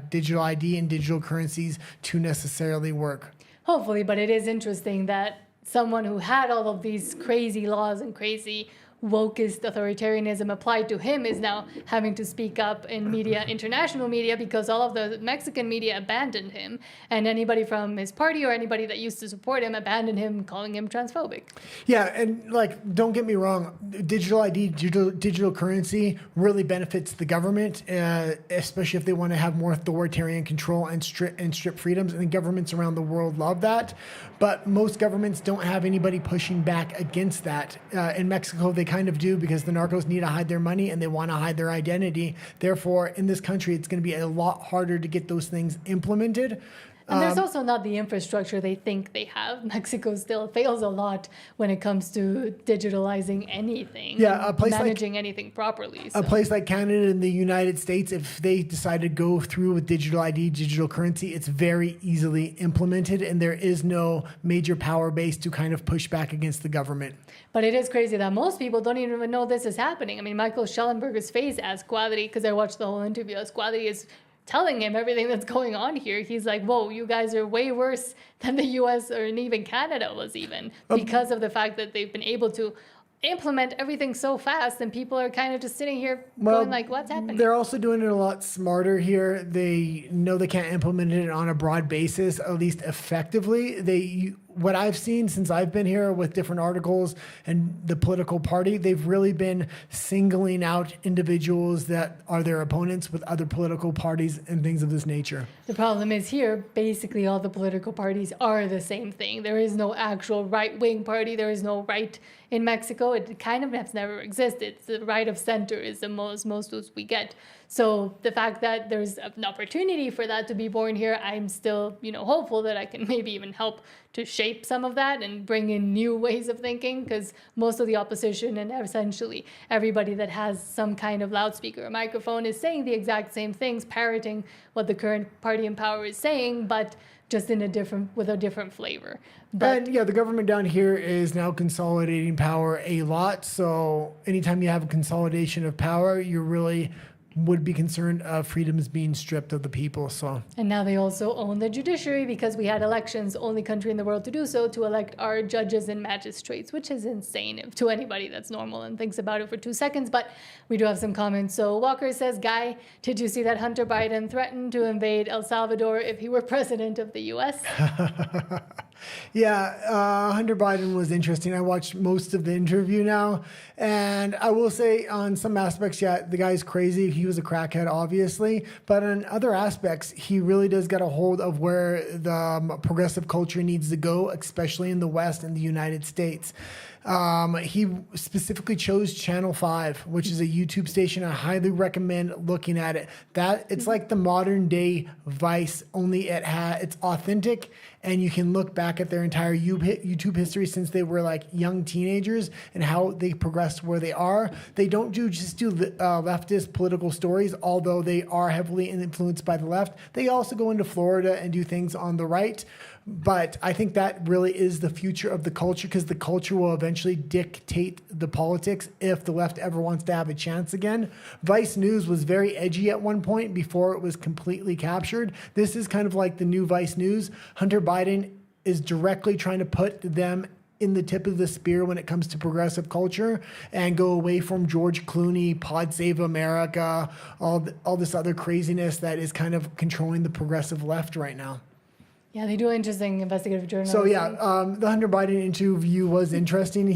digital ID and digital currencies to necessarily work. Hopefully, but it is interesting that someone who had all of these crazy laws and crazy wokest authoritarianism applied to him is now having to speak up in media, international media, because all of the Mexican media abandoned him, and anybody from his party or anybody that used to support him abandoned him, calling him transphobic. Yeah, and like, don't get me wrong, digital ID, digital currency really benefits the government, especially if they want to have more authoritarian control and strip freedoms. And governments around the world love that, but most governments don't have anybody pushing back against that. In Mexico, they kind of do, because the narcos need to hide their money and they want to hide their identity. Therefore, in this country, it's going to be a lot harder to get those things implemented. And there's also not the infrastructure they think they have. Mexico still fails a lot when it comes to digitalizing anything, managing anything properly. A place like Canada and the United States, if they decide to go through with digital ID, digital currency, it's very easily implemented, and there is no major power base to kind of push back against the government. But it is crazy that most people don't even know this is happening. I mean, Michael Schellenberger's face as Quadri, because I watched the whole interview, as Quadri is telling him everything that's going on here. He's like, whoa, you guys are way worse than the US or even Canada was even, because of the fact that they've been able to implement everything so fast, and people are kind of just sitting here going like, what's happening? They're also doing it a lot smarter here. They know they can't implement it on a broad basis, at least effectively. What I've seen since I've been here with different articles and the political party, they've really been singling out individuals that are their opponents with other political parties and things of this nature. The problem is here, basically all the political parties are the same thing. There is no actual right-wing party. There is no right in Mexico. It kind of has never existed. The right of center is the most we get. So the fact that there's an opportunity for that to be born here, I'm still, hopeful that I can maybe even help to shape some of that and bring in new ways of thinking, because most of the opposition and essentially everybody that has some kind of loudspeaker or microphone is saying the exact same things, parroting what the current party in power is saying, but just with a different flavor. But the government down here is now consolidating power a lot. So anytime you have a consolidation of power, you really would be concerned of freedoms being stripped of the people. And now they also own the judiciary, because we had elections, only country in the world to do so, to elect our judges and magistrates, which is insane to anybody that's normal and thinks about it for 2 seconds. But we do have some comments. So Walker says, Guy, did you see that Hunter Biden threatened to invade El Salvador if he were president of the U.S.? Yeah, Hunter Biden was interesting. I watched most of the interview now, and I will say on some aspects, the guy's crazy. He was a crackhead, obviously, but on other aspects, he really does get a hold of where the progressive culture needs to go, especially in the West and the United States. He specifically chose Channel 5, which is a YouTube station. I highly recommend looking at it. It's like the modern day Vice, only it's authentic, and you can look back at their entire YouTube history since they were like young teenagers and how they progressed where they are. They don't just do leftist political stories, although they are heavily influenced by the left. They also go into Florida and do things on the right. But I think that really is the future of the culture, because the culture will eventually dictate the politics if the left ever wants to have a chance again. Vice News was very edgy at one point before it was completely captured. This is kind of like the new Vice News. Hunter Biden is directly trying to put them in the tip of the spear when it comes to progressive culture and go away from George Clooney, Pod Save America, all this other craziness that is kind of controlling the progressive left right now. Yeah, they do interesting investigative journalism. So the Hunter Biden interview was interesting.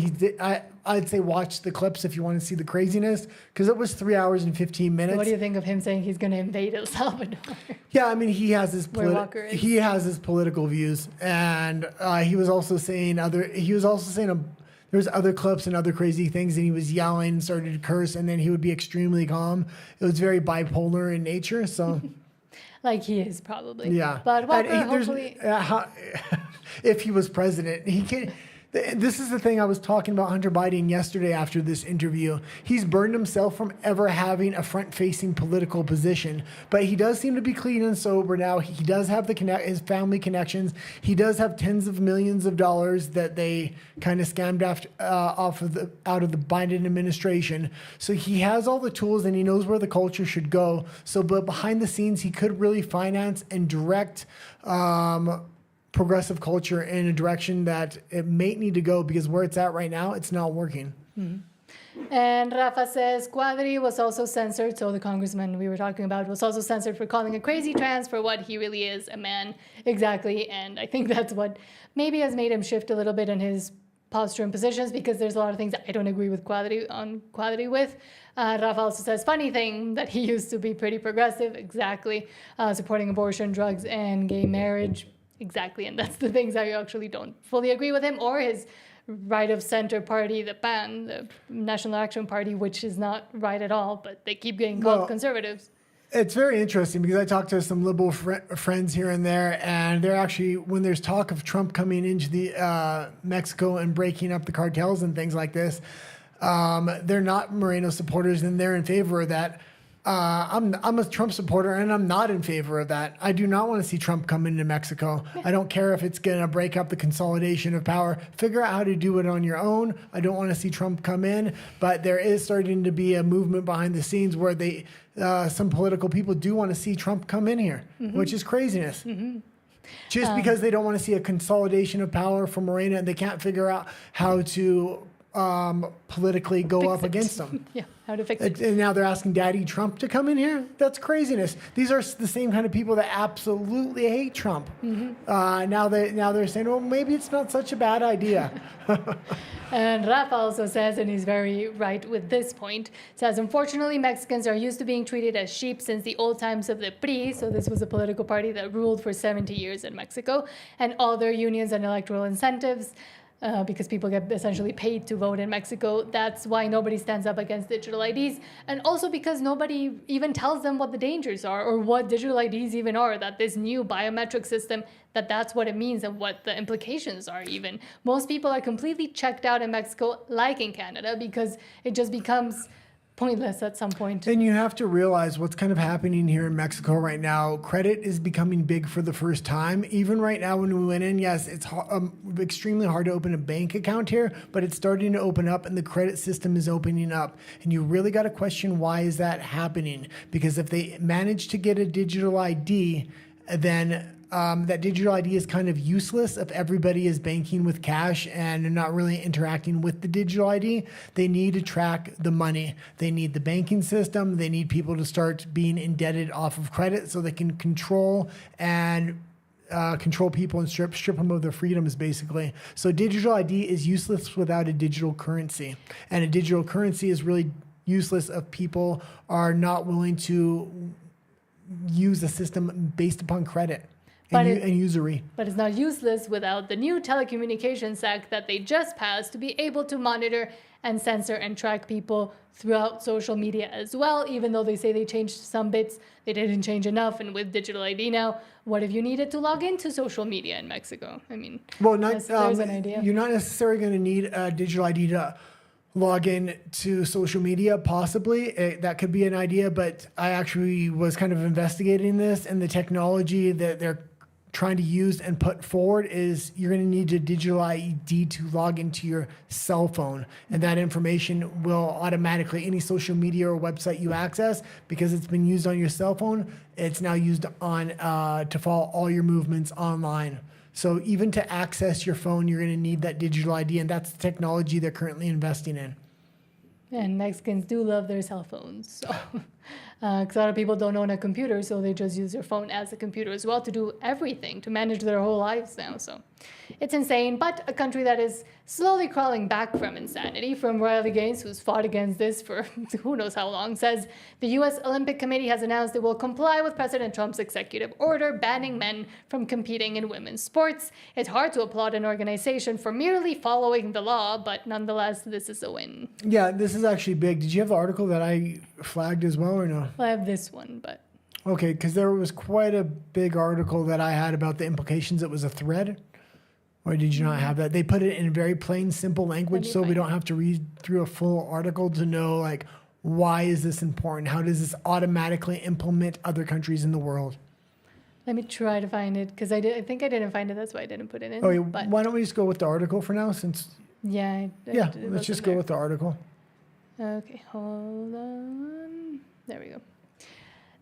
I'd say watch the clips if you want to see the craziness, because it was 3 hours and 15 minutes. So what do you think of him saying he's going to invade El Salvador? Yeah, I mean, he has his political views, and he was also saying there's other clips and other crazy things, and he was yelling, started to curse, and then he would be extremely calm. It was very bipolar in nature, so. Like he is, probably. Yeah. But Walker, hopefully. If he was president, he can. This is the thing I was talking about Hunter Biden yesterday after this interview. He's burned himself from ever having a front-facing political position, but he does seem to be clean and sober now. He does have his family connections. He does have tens of millions of dollars that they kind of scammed out of the Biden administration. So he has all the tools and he knows where the culture should go. So, but behind the scenes, he could really finance and direct progressive culture in a direction that it may need to go, because where it's at right now, it's not working. Mm-hmm. And Rafa says Quadri was also censored, so the congressman we were talking about was also censored for calling a crazy trans for what he really is, a man. Exactly, and I think that's what maybe has made him shift a little bit in his posture and positions, because there's a lot of things that I don't agree with Quadri with. Rafa also says, funny thing, that he used to be pretty progressive, exactly, supporting abortion, drugs, and gay marriage, exactly, and that's the things I actually don't fully agree with him, or his right of center party, the PAN, the National Action Party, which is not right at all, but they keep getting called conservatives. It's very interesting because I talked to some liberal friends here and there, and they're actually, when there's talk of Trump coming into the Mexico and breaking up the cartels and things like this, they're not Moreno supporters, and they're in favor of that. I'm a Trump supporter, and I'm not in favor of that. I do not want to see Trump come into Mexico. I don't care if it's going to break up the consolidation of power. Figure out how to do it on your own. I don't want to see Trump come in, but there is starting to be a movement behind the scenes where some political people do want to see Trump come in here, which is craziness. Just because they don't want to see a consolidation of power for Morena, and they can't figure out how to politically go up against them. Yeah, how to fix it. And now they're asking Daddy Trump to come in here? That's craziness. These are the same kind of people that absolutely hate Trump. Now they're saying, well, maybe it's not such a bad idea. And Rafa also says, and he's very right with this point, says, unfortunately, Mexicans are used to being treated as sheep since the old times of the PRI, so this was a political party that ruled for 70 years in Mexico, and all their unions and electoral incentives, because people get essentially paid to vote in Mexico. That's why nobody stands up against digital IDs. And also because nobody even tells them what the dangers are or what digital IDs even are, that this new biometric system, that's what it means and what the implications are even. Most people are completely checked out in Mexico, like in Canada, because it just becomes pointless at some point. And you have to realize what's kind of happening here in Mexico right now. Credit is becoming big for the first time. Even right now when we went in, yes, it's extremely hard to open a bank account here, but it's starting to open up and the credit system is opening up. And you really got to question, why is that happening? Because if they manage to get a digital ID, then that digital ID is kind of useless if everybody is banking with cash and they're not really interacting with the digital ID. They need to track the money. They need the banking system. They need people to start being indebted off of credit so they can control people and strip them of their freedoms, basically. So digital ID is useless without a digital currency. And a digital currency is really useless if people are not willing to use a system based upon credit. And usury. But it's not useless without the new Telecommunications Act that they just passed to be able to monitor and censor and track people throughout social media as well. Even though they say they changed some bits, they didn't change enough. And with digital ID now, what if you needed to log into social media in Mexico? I mean, there's an idea. You're not necessarily going to need a digital ID to log in to social media, possibly. That could be an idea, but I actually was kind of investigating this, and the technology that they're trying to use and put forward is you're going to need a digital ID to log into your cell phone, and that information will automatically, any social media or website you access, because it's been used on your cell phone, it's now used on to follow all your movements online. So even to access your phone, you're going to need that digital ID, and that's the technology they're currently investing in. And Mexicans do love their cell phones, so because a lot of people don't own a computer, so they just use their phone as a computer as well to do everything, to manage their whole lives now. So it's insane, but a country that is slowly crawling back from insanity, from Riley Gaines, who's fought against this for who knows how long, says the U.S. Olympic Committee has announced it will comply with President Trump's executive order banning men from competing in women's sports. It's hard to applaud an organization for merely following the law, but nonetheless, this is a win. Yeah, this is actually big. Did you have the article that I flagged as well, or no? Well, I have this one, but... Okay, because there was quite a big article that I had about the implications. It was a thread. Or did you not have that? They put it in very plain, simple language, so we don't have to read through a full article to know, like, why is this important? How does this automatically implement other countries in the world? Let me try to find it, because I think I didn't find it. That's why I didn't put it in. Okay, why don't we just go with the article for now? Since let's just go with the article. Okay, hold on. There we go.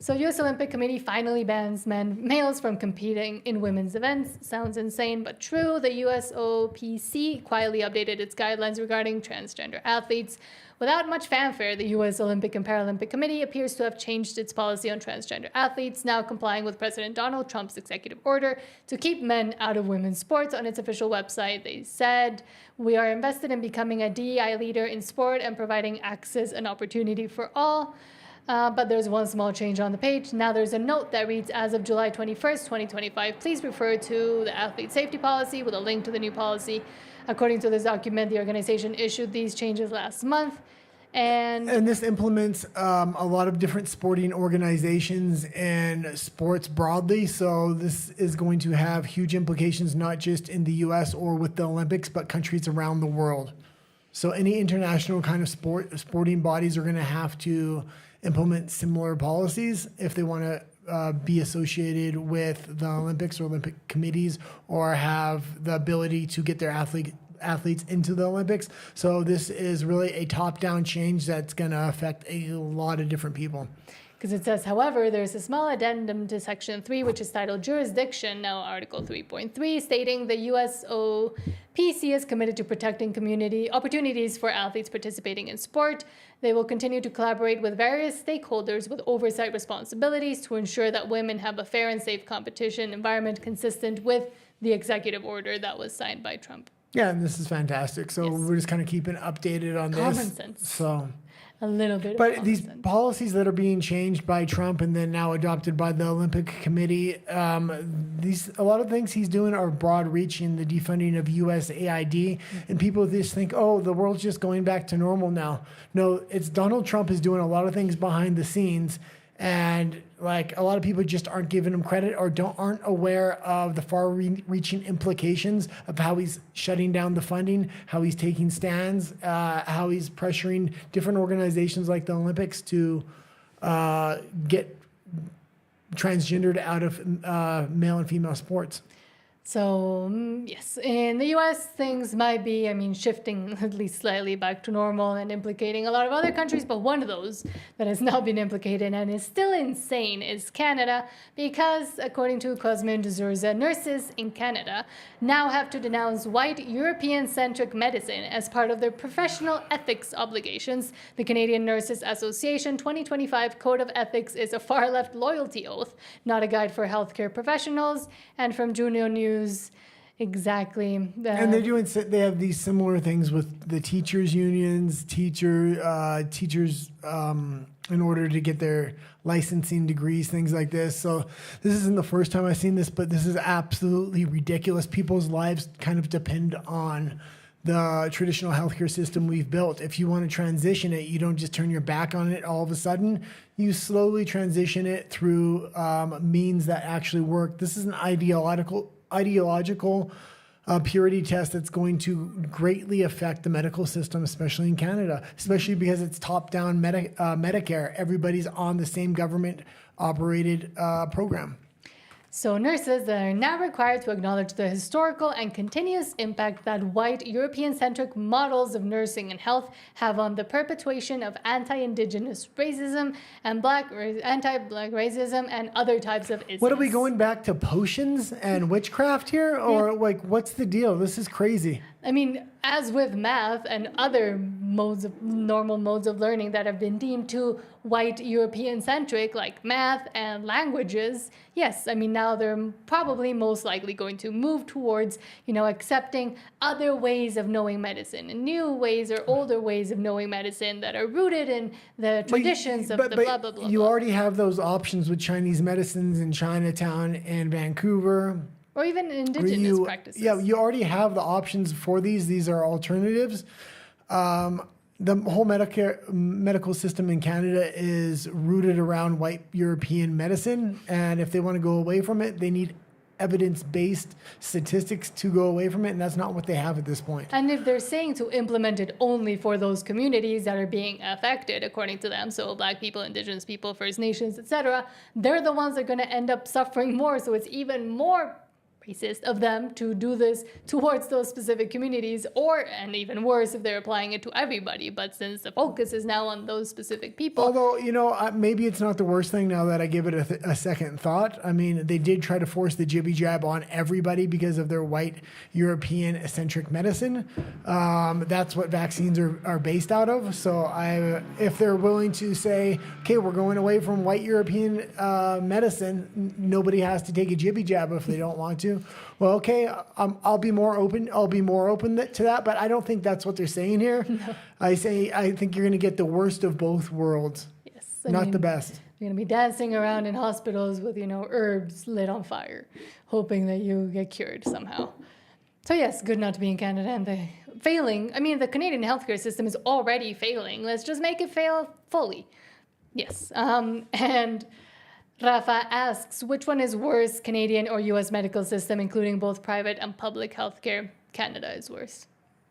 So, U.S. Olympic Committee finally bans males from competing in women's events. Sounds insane, but true. The USOPC quietly updated its guidelines regarding transgender athletes. Without much fanfare, the U.S. Olympic and Paralympic Committee appears to have changed its policy on transgender athletes, now complying with President Donald Trump's executive order to keep men out of women's sports. On its official website, they said, "We are invested in becoming a DEI leader in sport and providing access and opportunity for all." But there's one small change on the page. Now there's a note that reads, as of July 21st, 2025, please refer to the athlete safety policy with a link to the new policy. According to this document, the organization issued these changes last month. And this implements a lot of different sporting organizations and sports broadly. So this is going to have huge implications, not just in the U.S. or with the Olympics, but countries around the world. So any international kind of sporting bodies are going to have to implement similar policies if they want to be associated with the Olympics or Olympic committees or have the ability to get their athletes into the Olympics. So this is really a top-down change that's going to affect a lot of different people. Because it says, however, there's a small addendum to Section 3, which is titled Jurisdiction, now Article 3.3, stating the USOPC is committed to protecting community opportunities for athletes participating in sport. They will continue to collaborate with various stakeholders with oversight responsibilities to ensure that women have a fair and safe competition environment consistent with the executive order that was signed by Trump. Yeah, and this is fantastic. So we're just kind of keeping updated on this. Common sense. So a little bit. But these policies that are being changed by Trump and then now adopted by the Olympic Committee, a lot of things he's doing are broad-reaching. The defunding of USAID, and people just think, oh, the world's just going back to normal now. No, it's Donald Trump is doing a lot of things behind the scenes, and like a lot of people just aren't giving him credit or aren't aware of the far-reaching implications of how he's shutting down the funding, how he's taking stands, how he's pressuring different organizations like the Olympics to get transgendered out of male and female sports. So, yes, in the US, things might be, shifting at least slightly back to normal and implicating a lot of other countries. But one of those that has not been implicated and is still insane is Canada, because according to Cosmin de Zurza, nurses in Canada now have to denounce white European-centric medicine as part of their professional ethics obligations. The Canadian Nurses Association 2025 Code of Ethics is a far-left loyalty oath, not a guide for healthcare professionals. And from Juno News, exactly. And they have these similar things with the teachers unions, teachers in order to get their licensing degrees, things like this. So this isn't the first time I've seen this, but this is absolutely ridiculous. People's lives kind of depend on the traditional healthcare system we've built. If you want to transition it, you don't just turn your back on it all of a sudden. You slowly transition it through means that actually work. This is an ideological purity test that's going to greatly affect the medical system, especially in Canada, especially because it's top-down Medicare. Everybody's on the same government-operated program. So nurses are now required to acknowledge the historical and continuous impact that white European-centric models of nursing and health have on the perpetuation of anti-Indigenous racism and anti-Black racism and other types of isms. What are we going back to potions and witchcraft here? Or what's the deal? This is crazy. As with math and other normal modes of learning that have been deemed too white European-centric, like math and languages, yes, now they're probably most likely going to move towards, accepting other ways of knowing medicine and new ways or older ways of knowing medicine that are rooted in the traditions of the blah, blah, blah. You already have those options with Chinese medicines in Chinatown and Vancouver. Or even Indigenous practices. Yeah, you already have the options for these. These are alternatives. The whole medical system in Canada is rooted around white European medicine. And if they want to go away from it, they need evidence-based statistics to go away from it. And that's not what they have at this point. And if they're saying to implement it only for those communities that are being affected, according to them, so Black people, Indigenous people, First Nations, etc., they're the ones that are going to end up suffering more. So it's even more racist of them to do this towards those specific communities, and even worse if they're applying it to everybody. But since the focus is now on those specific people. Although, maybe it's not the worst thing now that I give it a second thought. I mean, they did try to force the jibby jab on everybody because of their white European-centric medicine. That's what vaccines are based out of. So if they're willing to say, okay, we're going away from white European medicine, nobody has to take a jibby jab if they don't want to. Well, okay, I'll be more open. I'll be more open to that, but I don't think that's what they're saying here. No. I think you're going to get the worst of both worlds. Yes, not the best. You're going to be dancing around in hospitals with herbs lit on fire, hoping that you get cured somehow. So yes, good not to be in Canada and the failing. I mean, the Canadian healthcare system is already failing. Let's just make it fail fully. Yes, and Rafa asks, which one is worse, Canadian or U.S. medical system, including both private and public healthcare? Canada is worse.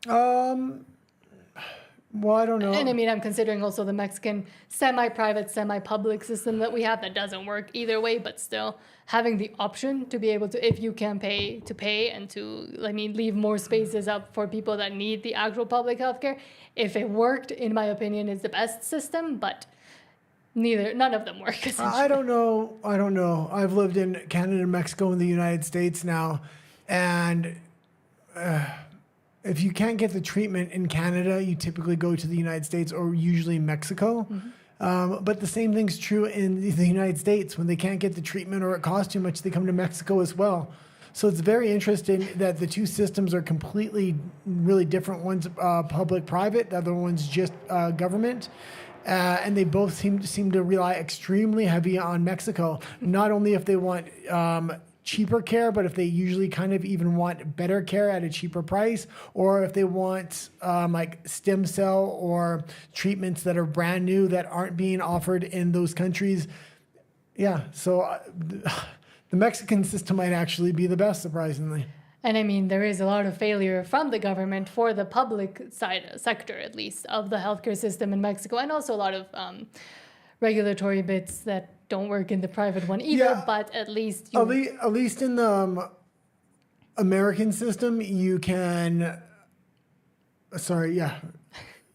Well, I don't know. And I mean, I'm considering also the Mexican semi-private, semi-public system that we have that doesn't work either way, but still having the option to be able to, if you can pay, to pay and to, leave more spaces up for people that need the actual public healthcare. If it worked, in my opinion, is the best system, but none of them work. I don't know. I've lived in Canada, Mexico, and the United States now, and if you can't get the treatment in Canada, you typically go to the United States or usually Mexico. Mm-hmm. But the same thing's true in the United States. When they can't get the treatment or it costs too much, they come to Mexico as well. So it's very interesting that the two systems are completely, really different. One's public-private, the other one's just government. And they both seem to rely extremely heavy on Mexico, not only if they want cheaper care, but if they usually kind of even want better care at a cheaper price, or if they want stem cell or treatments that are brand new that aren't being offered in those countries. Yeah, so the Mexican system might actually be the best, surprisingly. And I mean, there is a lot of failure from the government for the public sector, at least, of the healthcare system in Mexico, and also a lot of regulatory bits that don't work in the private one either. Yeah, but at least at least in the American system, you can.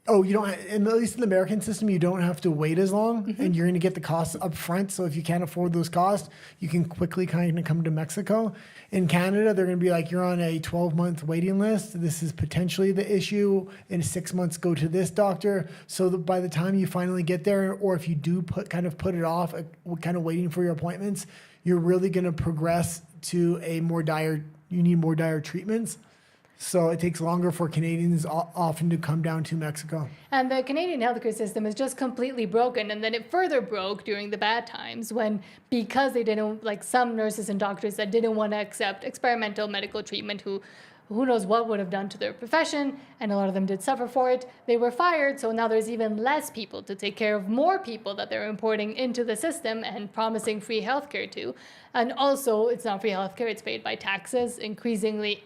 Oh, you don't. At least in the American system, you don't have to wait as long, mm-hmm. and you're going to get the costs up front. So if you can't afford those costs, you can quickly kind of come to Mexico. In Canada, they're going to be like, you're on a 12-month waiting list. This is potentially the issue. In 6 months, go to this doctor. So that by the time you finally get there, or if you do put it off, kind of waiting for your appointments, you're really going to progress to you need more dire treatments. So it takes longer for Canadians often to come down to Mexico. And the Canadian healthcare system is just completely broken. And then it further broke during the bad times because they didn't, some nurses and doctors that didn't want to accept experimental medical treatment who knows what would have done to their profession, and a lot of them did suffer for it. They were fired, so now there's even less people to take care of more people that they're importing into the system and promising free healthcare to. And also, it's not free healthcare, it's paid by taxes, increasingly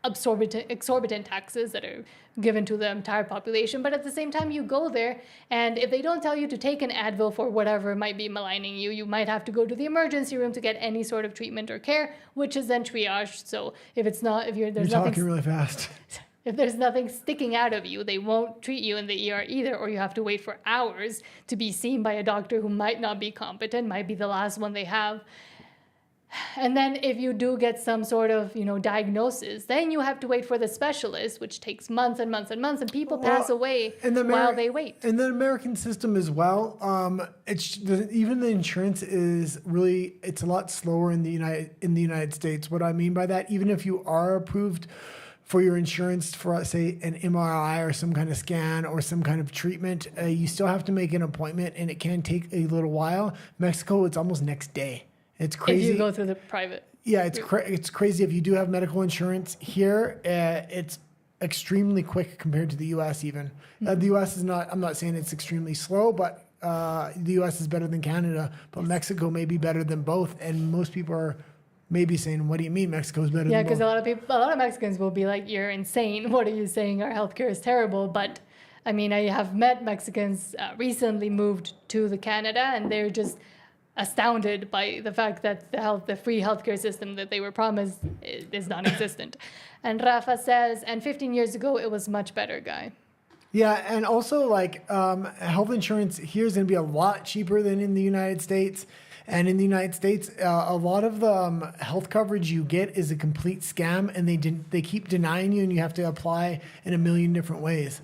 exorbitant taxes that are given to the entire population. But at the same time, you go there, and if they don't tell you to take an Advil for whatever might be maligning you, you might have to go to the emergency room to get any sort of treatment or care, which is then triaged. So if you're talking really fast. If there's nothing sticking out of you, they won't treat you in the ER either, or you have to wait for hours to be seen by a doctor who might not be competent, might be the last one they have. And then if you do get some sort of, diagnosis, then you have to wait for the specialist, which takes months and months and months, and people pass away while they wait. In the American system as well, even the insurance is really, it's a lot slower in the United States. What I mean by that, even if you are approved for your insurance for, say, an MRI or some kind of scan or some kind of treatment, you still have to make an appointment, and it can take a little while. Mexico, it's almost next day. It's crazy. If you go through the private. Yeah, it's crazy. If you do have medical insurance here, it's extremely quick compared to the U.S. even. Mm-hmm. The U.S. is not, I'm not saying it's extremely slow, but the U.S. is better than Canada. But Mexico may be better than both. And most people are maybe saying, what do you mean Mexico is better than both? Yeah, because a lot of Mexicans will be like, you're insane. What are you saying? Our healthcare is terrible. But I mean, I have met Mexicans recently moved to Canada, and they're just astounded by the fact that the free healthcare system that they were promised is non-existent. And Rafa says, and 15 years ago, it was much better, Guy. Yeah, and also like health insurance here is going to be a lot cheaper than in the United States. And in the United States, a lot of the health coverage you get is a complete scam, and they keep denying you, and you have to apply in a million different ways.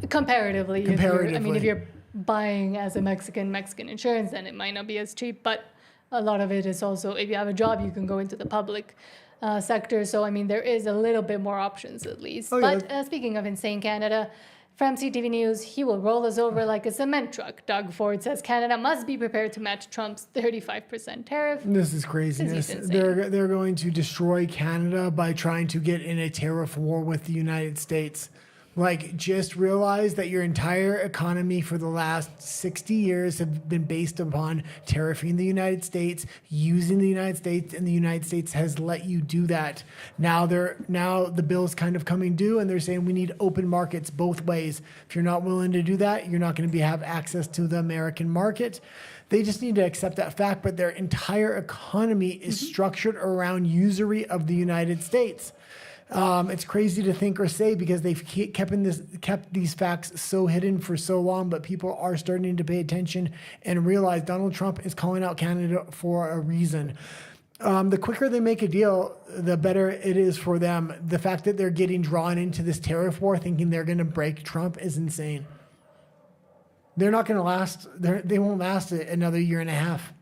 Comparatively. If you're buying as a Mexican insurance, then it might not be as cheap. But a lot of it is also, if you have a job, you can go into the public sector. So, I mean, there is a little bit more options at least. Oh, but speaking of insane Canada, from CTV News, he will roll us over like a cement truck. Doug Ford says Canada must be prepared to match Trump's 35% tariff. This is craziness. They're going to destroy Canada by trying to get in a tariff war with the United States. Like, just realize that your entire economy for the last 60 years have been based upon tariffing the United States, using the United States, and the United States has let you do that. Now the bill's kind of coming due, and they're saying we need open markets both ways. If you're not willing to do that, you're not going to have access to the American market. They just need to accept that fact, but their entire economy is structured around usury of the United States. It's crazy to think or say because they've kept these facts so hidden for so long, but people are starting to pay attention and realize Donald Trump is calling out Canada for a reason. The quicker they make a deal, the better it is for them. The fact that they're getting drawn into this tariff war thinking they're going to break Trump is insane. They're not going to last. They won't last another year and a half.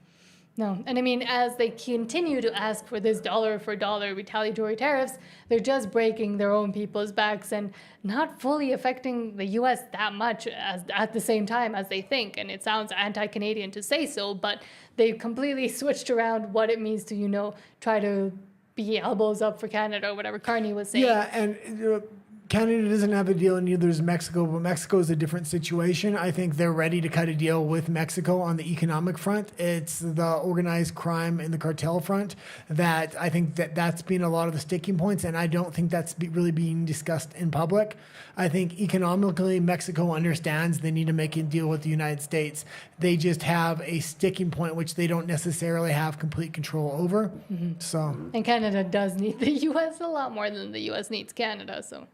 No. And I mean, as they continue to ask for this dollar for dollar retaliatory tariffs, they're just breaking their own people's backs and not fully affecting the U.S. that much at the same time as they think. And it sounds anti-Canadian to say so, but they've completely switched around what it means to, try to be elbows up for Canada or whatever Carney was saying. Yeah, and Canada doesn't have a deal, and neither does Mexico, but Mexico is a different situation. I think they're ready to cut a deal with Mexico on the economic front. It's the organized crime and the cartel front that I think that's been a lot of the sticking points, and I don't think that's really being discussed in public. I think economically, Mexico understands they need to make a deal with the United States. They just have a sticking point, which they don't necessarily have complete control over. Mm-hmm. So, and Canada does need the U.S. a lot more than the U.S. needs Canada, so...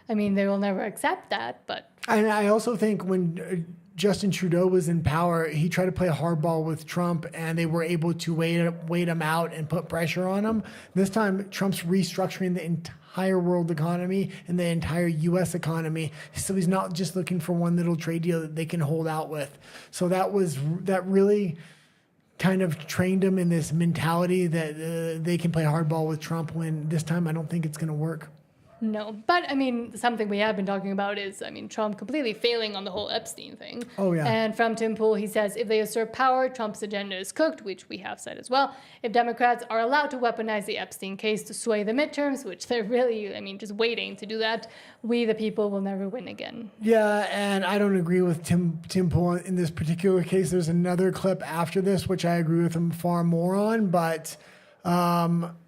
I mean, they will never accept that, but... And I also think when Justin Trudeau was in power, he tried to play hardball with Trump, and they were able to wait him out and put pressure on him. This time, Trump's restructuring the entire world economy and the entire U.S. economy, so he's not just looking for one little trade deal that they can hold out with. So that really kind of trained him in this mentality that they can play hardball with Trump, when this time I don't think it's going to work. No, but I mean, something we have been talking about is, Trump completely failing on the whole Epstein thing. Oh, yeah. And from Tim Pool, he says, if they usurp power, Trump's agenda is cooked, which we have said as well. If Democrats are allowed to weaponize the Epstein case to sway the midterms, which they're really, just waiting to do that, we, the people, will never win again. Yeah, and I don't agree with Tim Pool in this particular case. There's another clip after this, which I agree with him far more on, but...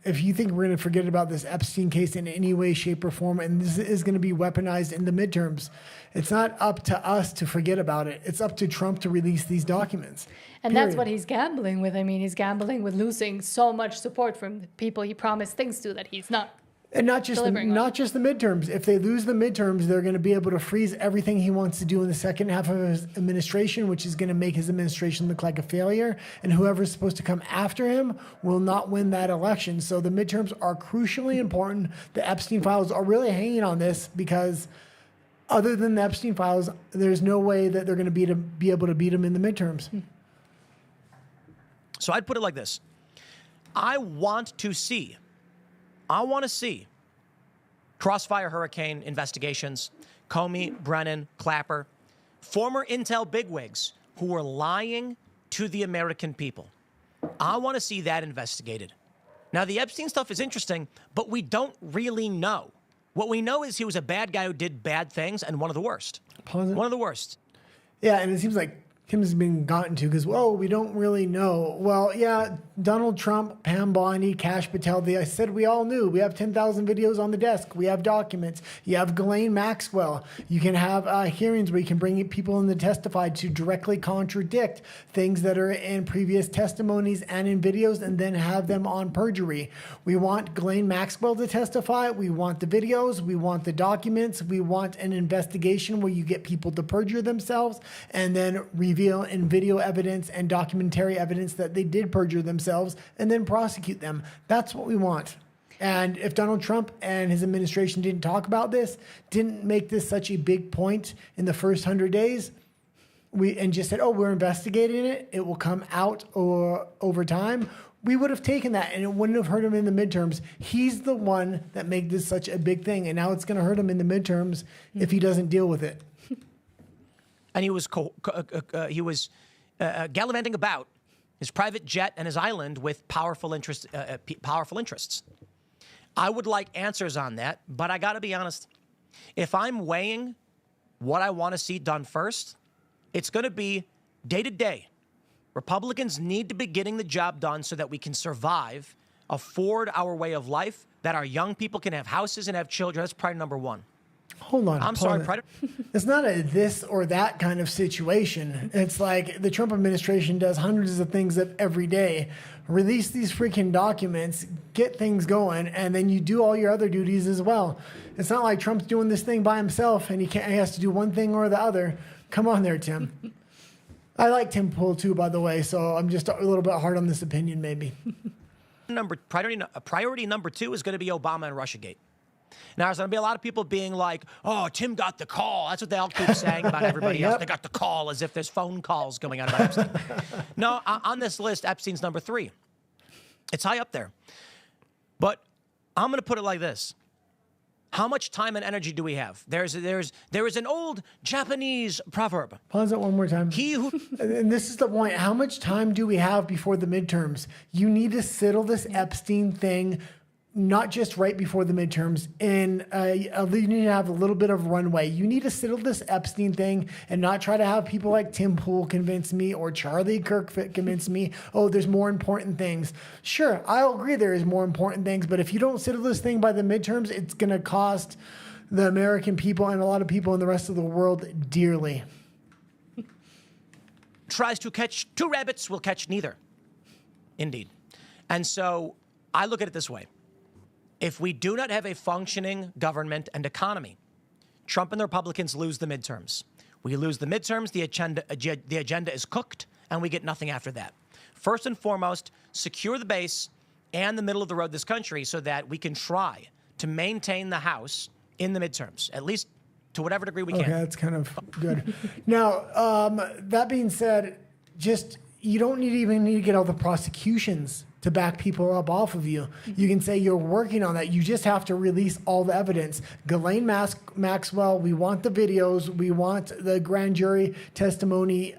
if you think we're going to forget about this Epstein case in any way, shape, or form, and this is going to be weaponized in the midterms, it's not up to us to forget about it. It's up to Trump to release these documents. And that's what he's gambling with. He's gambling with losing so much support from the people he promised things to that he's not. And not just the midterms. If they lose the midterms, they're going to be able to freeze everything he wants to do in the second half of his administration, which is going to make his administration look like a failure. And whoever's supposed to come after him will not win that election. So the midterms are crucially important. The Epstein files are really hanging on this because other than the Epstein files, there's no way that they're going to be able to beat him in the midterms. So I'd put it like this. I want to see Crossfire Hurricane investigations, Comey, Brennan, Clapper, former Intel bigwigs who were lying to the American people. I want to see that investigated. Now, the Epstein stuff is interesting, but we don't really know. What we know is he was a bad guy who did bad things, and one of the worst. One of the worst. Yeah, and it seems like Tim's been gotten to because, we don't really know. Well, yeah, Donald Trump, Pam Bondi, Kash Patel, I said we all knew. We have 10,000 videos on the desk. We have documents. You have Ghislaine Maxwell. You can have hearings where you can bring people in to testify to directly contradict things that are in previous testimonies and in videos and then have them on perjury. We want Ghislaine Maxwell to testify. We want the videos. We want the documents. We want an investigation where you get people to perjure themselves and then reveal in video evidence and documentary evidence that they did perjure themselves and then prosecute them. That's what we want. And if Donald Trump and his administration didn't talk about this, didn't make this such a big point in the first 100 days, and just said, we're investigating it, it will come out over time, we would have taken that and it wouldn't have hurt him in the midterms. He's the one that made this such a big thing, and now it's going to hurt him in the midterms if he doesn't deal with it. And he was gallivanting about his private jet and his island with powerful interests. I would like answers on that, but I got to be honest. If I'm weighing what I want to see done first, it's going to be day to day. Republicans need to be getting the job done so that we can survive, afford our way of life, that our young people can have houses and have children. That's priority number one. Hold on. I'm sorry, it's not a this or that kind of situation. It's like the Trump administration does hundreds of things every day. Release these freaking documents, get things going, and then you do all your other duties as well. It's not like Trump's doing this thing by himself and he has to do one thing or the other. Come on there, Tim. I like Tim Pool too, by the way, so I'm just a little bit hard on this opinion, maybe. Priority number two is going to be Obama and Russiagate. Now, there's going to be a lot of people being like, Tim got the call. That's what they all keep saying about everybody else. They got the call, as if there's phone calls going on about Epstein. No, on this list, Epstein's number 3. It's high up there. But I'm going to put it like this. How much time and energy do we have? There is an old Japanese proverb. Pause it one more time. And this is the point. How much time do we have before the midterms? You need to settle this Epstein thing, not just right before the midterms, and you need to have a little bit of runway. You need to settle this Epstein thing and not try to have people like Tim Pool convince me or Charlie Kirk convince me, there's more important things. Sure, I'll agree there is more important things, but if you don't settle this thing by the midterms, it's going to cost the American people and a lot of people in the rest of the world dearly. Tries to catch 2 rabbits, will catch neither. Indeed. And so I look at it this way. If we do not have a functioning government and economy, Trump and the Republicans lose the midterms. We lose the midterms, the agenda is cooked, and we get nothing after that. First and foremost, secure the base and the middle of the road this country so that we can try to maintain the House in the midterms, at least to whatever degree we can. Okay, that's kind of good. Now, that being said, you don't even need to get all the prosecutions to back people up off of you. You can say you're working on that. You just have to release all the evidence. Ghislaine Maxwell, we want the videos. We want the grand jury testimony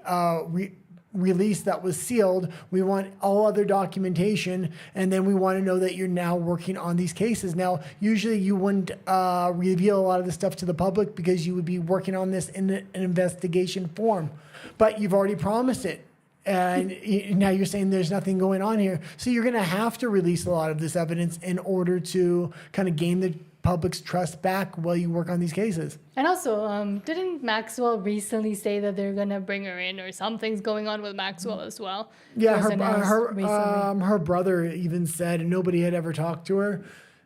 release that was sealed. We want all other documentation. And then we want to know that you're now working on these cases. Now, usually you wouldn't reveal a lot of the stuff to the public because you would be working on this in an investigation form. But you've already promised it. And now you're saying there's nothing going on here. So you're going to have to release a lot of this evidence in order to kind of gain the public's trust back while you work on these cases. And also, didn't Maxwell recently say that they're going to bring her in, or something's going on with Maxwell as well? Yeah, her brother even said nobody had ever talked to her.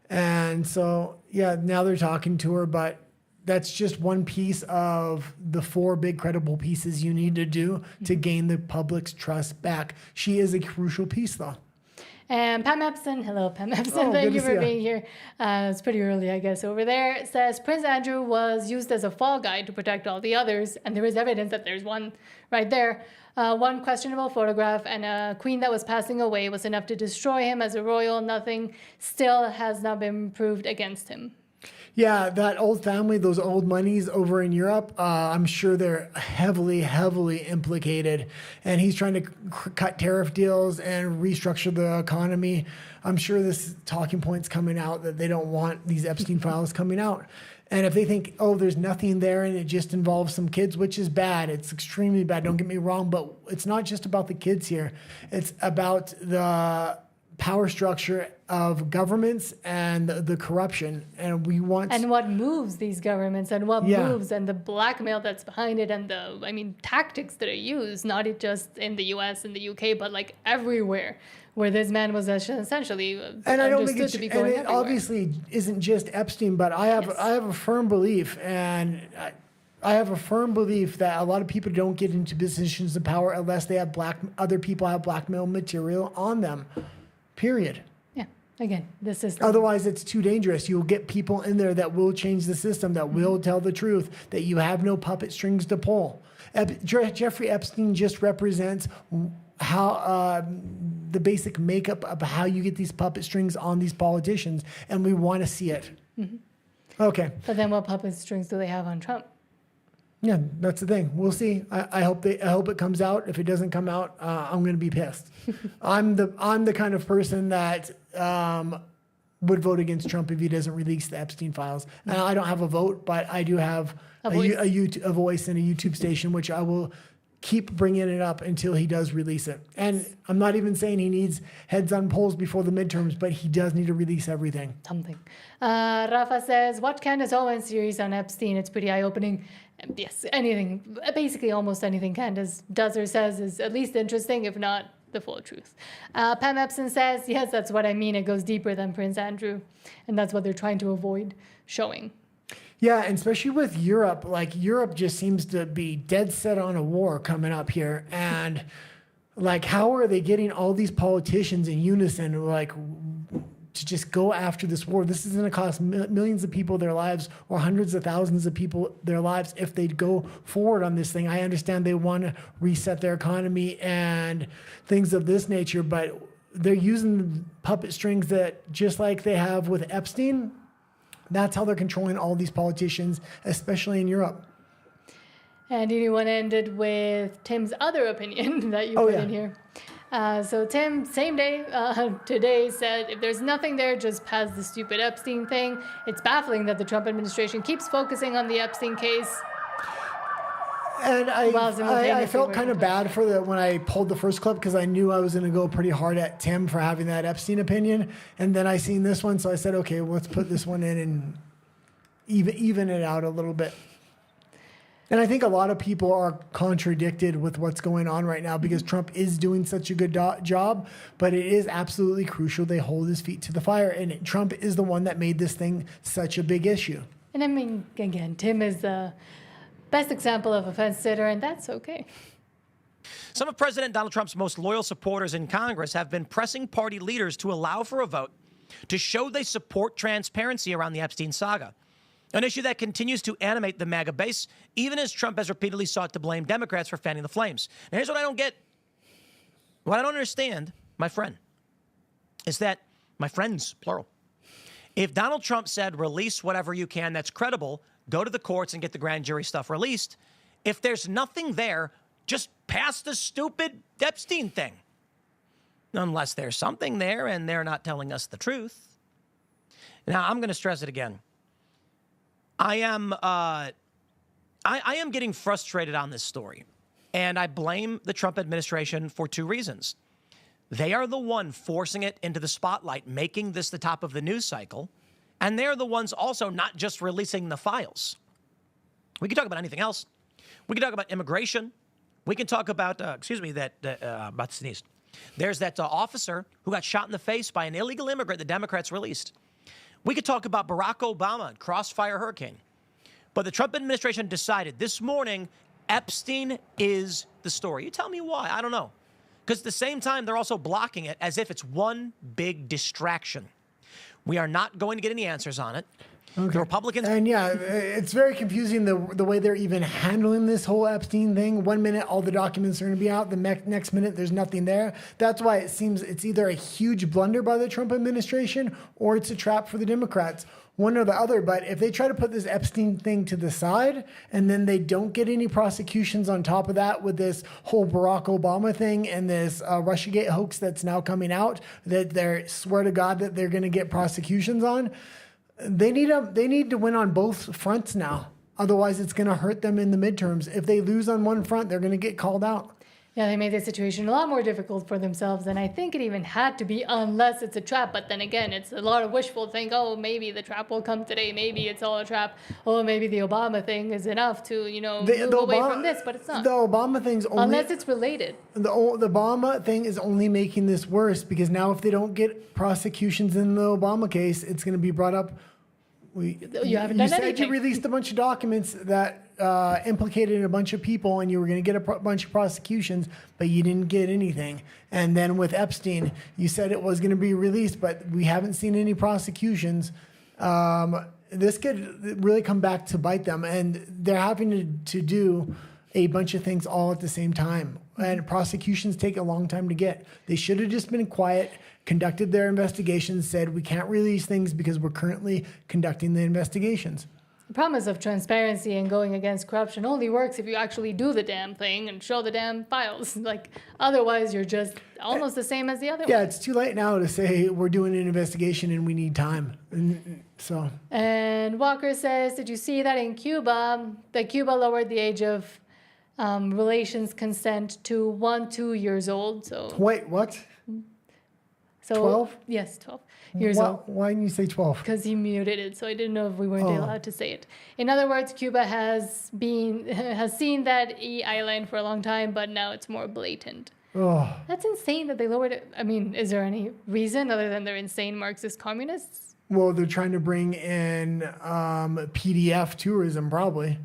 And so, yeah, now they're talking to her, but that's just one piece of the 4 big credible pieces you need to do to gain the public's trust back. She is a crucial piece, though. And Pam Epson, hello Pam Epson, thank you for being here. It's pretty early, I guess, over there. It says Prince Andrew was used as a fall guy to protect all the others, and there is evidence that there's one right there. One questionable photograph and a queen that was passing away was enough to destroy him as a royal. Nothing still has not been proved against him. Yeah, that old family, those old monies over in Europe, I'm sure they're heavily implicated. And he's trying to cut tariff deals and restructure the economy. I'm sure this talking point's coming out that they don't want these Epstein files coming out. And if they think, oh, there's nothing there and it just involves some kids, which is bad, it's extremely bad, don't get me wrong, but it's not just about the kids here. It's about the power structure of governments and the corruption. And we want... And what moves these governments and what Yeah. moves and the blackmail that's behind it and the, tactics that are used, not just in the US and the UK, but like everywhere where this man was essentially And I don't think understood it's, to be and going it everywhere. obviously isn't just Epstein, but I have a firm belief, and I have a firm belief that a lot of people don't get into positions of power unless they have other people have blackmail material on them. Period. Yeah. Again, the system. Otherwise, it's too dangerous. You'll get people in there that will change the system, that will tell the truth, that you have no puppet strings to pull. Jeffrey Epstein just represents how the basic makeup of how you get these puppet strings on these politicians, and we want to see it. Okay. But then what puppet strings do they have on Trump? Yeah, that's the thing. We'll see. I hope it comes out. If it doesn't come out, I'm going to be pissed. I'm the kind of person that would vote against Trump if he doesn't release the Epstein files. And I don't have a vote, but I do have a voice and a YouTube station, which I will keep bringing it up until he does release it. And I'm not even saying he needs heads on polls before the midterms, but he does need to release everything. Something. Rafa says, watch Candace Owens series on Epstein. It's pretty eye-opening. Yes, anything, basically almost anything Candace does or says is at least interesting, if not the full truth. Pam Epson says, yes, that's what I mean. It goes deeper than Prince Andrew. And that's what they're trying to avoid showing. Yeah, and especially with Europe, like Europe just seems to be dead set on a war coming up here. And like, how are they getting all these politicians in unison, like, to just go after this war? This is going to cost millions of people their lives, or hundreds of thousands of people their lives if they go forward on this thing. I understand they want to reset their economy and things of this nature, but they're using puppet strings that, just like they have with Epstein, that's how they're controlling all these politicians, especially in Europe. And anyone ended with Tim's other opinion that you put in here. So Tim, same day today, said, if there's nothing there, just pass the stupid Epstein thing. It's baffling that the Trump administration keeps focusing on the Epstein case. And I felt kind of bad for when I pulled the first clip, because I knew I was going to go pretty hard at Tim for having that Epstein opinion. And then I seen this one, so I said, okay, well, let's put this one in and even it out a little bit. And I think a lot of people are contradicted with what's going on right now, because Trump is doing such a good job, but it is absolutely crucial they hold his feet to the fire. And Trump is the one that made this thing such a big issue. And I mean, again, Tim is the best example of a fence sitter, and that's okay. Some of President Donald Trump's most loyal supporters in Congress have been pressing party leaders to allow for a vote to show they support transparency around the Epstein saga, an issue that continues to animate the MAGA base, even as Trump has repeatedly sought to blame Democrats for fanning the flames. Now, here's what I don't get. What I don't understand, my friend, is that, my friends, plural, if Donald Trump said, release whatever you can that's credible, go to the courts and get the grand jury stuff released, if there's nothing there, just pass the stupid Epstein thing. Unless there's something there and they're not telling us the truth. Now, I'm going to stress it again. I am getting frustrated on this story, and I blame the Trump administration for two reasons. They are the one forcing it into the spotlight, making this the top of the news cycle, and they're the ones also not just releasing the files. We can talk about anything else. We can talk about immigration. We can talk about, about to sneeze. There's that officer who got shot in the face by an illegal immigrant the Democrats released. We could talk about Barack Obama and Crossfire Hurricane. But the Trump administration decided this morning Epstein is the story. You tell me why. I don't know. Because at the same time, they're also blocking it as if it's one big distraction. We are not going to get any answers on it. Okay. The Republicans... And yeah, it's very confusing the way they're even handling this whole Epstein thing. 1 minute, all the documents are going to be out. The next minute, there's nothing there. That's why it seems it's either a huge blunder by the Trump administration or it's a trap for the Democrats. One or the other. But if they try to put this Epstein thing to the side and then they don't get any prosecutions on top of that with this whole Barack Obama thing and this Russiagate hoax that's now coming out that they swear to God that they're going to get prosecutions on, They need to win on both fronts now. Otherwise, it's going to hurt them in the midterms. If they lose on one front, they're going to get called out. Yeah, they made the situation a lot more difficult for themselves than I think it even had to be, unless it's a trap. But then again, it's a lot of wishful think. Oh, maybe the trap will come today. Maybe it's all a trap. Oh, maybe the Obama thing is enough to, move away from this. But it's not. The Obama thing's only... Unless it's related. The Obama thing is only making this worse because now if they don't get prosecutions in the Obama case, it's going to be brought up. You haven't done said anything. you released a bunch of documents that implicated a bunch of people and you were going to get a bunch of prosecutions, but you didn't get anything. And then with Epstein, you said it was going to be released, but we haven't seen any prosecutions. This could really come back to bite them. And they're having to do a bunch of things all at the same time. And prosecutions take a long time to get. They should have just been quiet, conducted their investigations, said we can't release things because we're currently conducting the investigations. The promise of transparency and going against corruption only works if you actually do the damn thing and show the damn files. Like, otherwise, you're just almost the same as the other one. Yeah, it's too late now to say we're doing an investigation and we need time. And Walker says, did you see that in Cuba, that Cuba lowered the age of relations consent to 2 years old? So wait, what? So 12? Yes, 12 years old. Why didn't you say 12? Because he muted it, so I didn't know if we weren't allowed to say it. In other words, Cuba has seen that island for a long time, but now it's more blatant. Oh. That's insane that they lowered it. I mean, is there any reason other than they're insane Marxist communists? Well, they're trying to bring in PDF tourism, probably.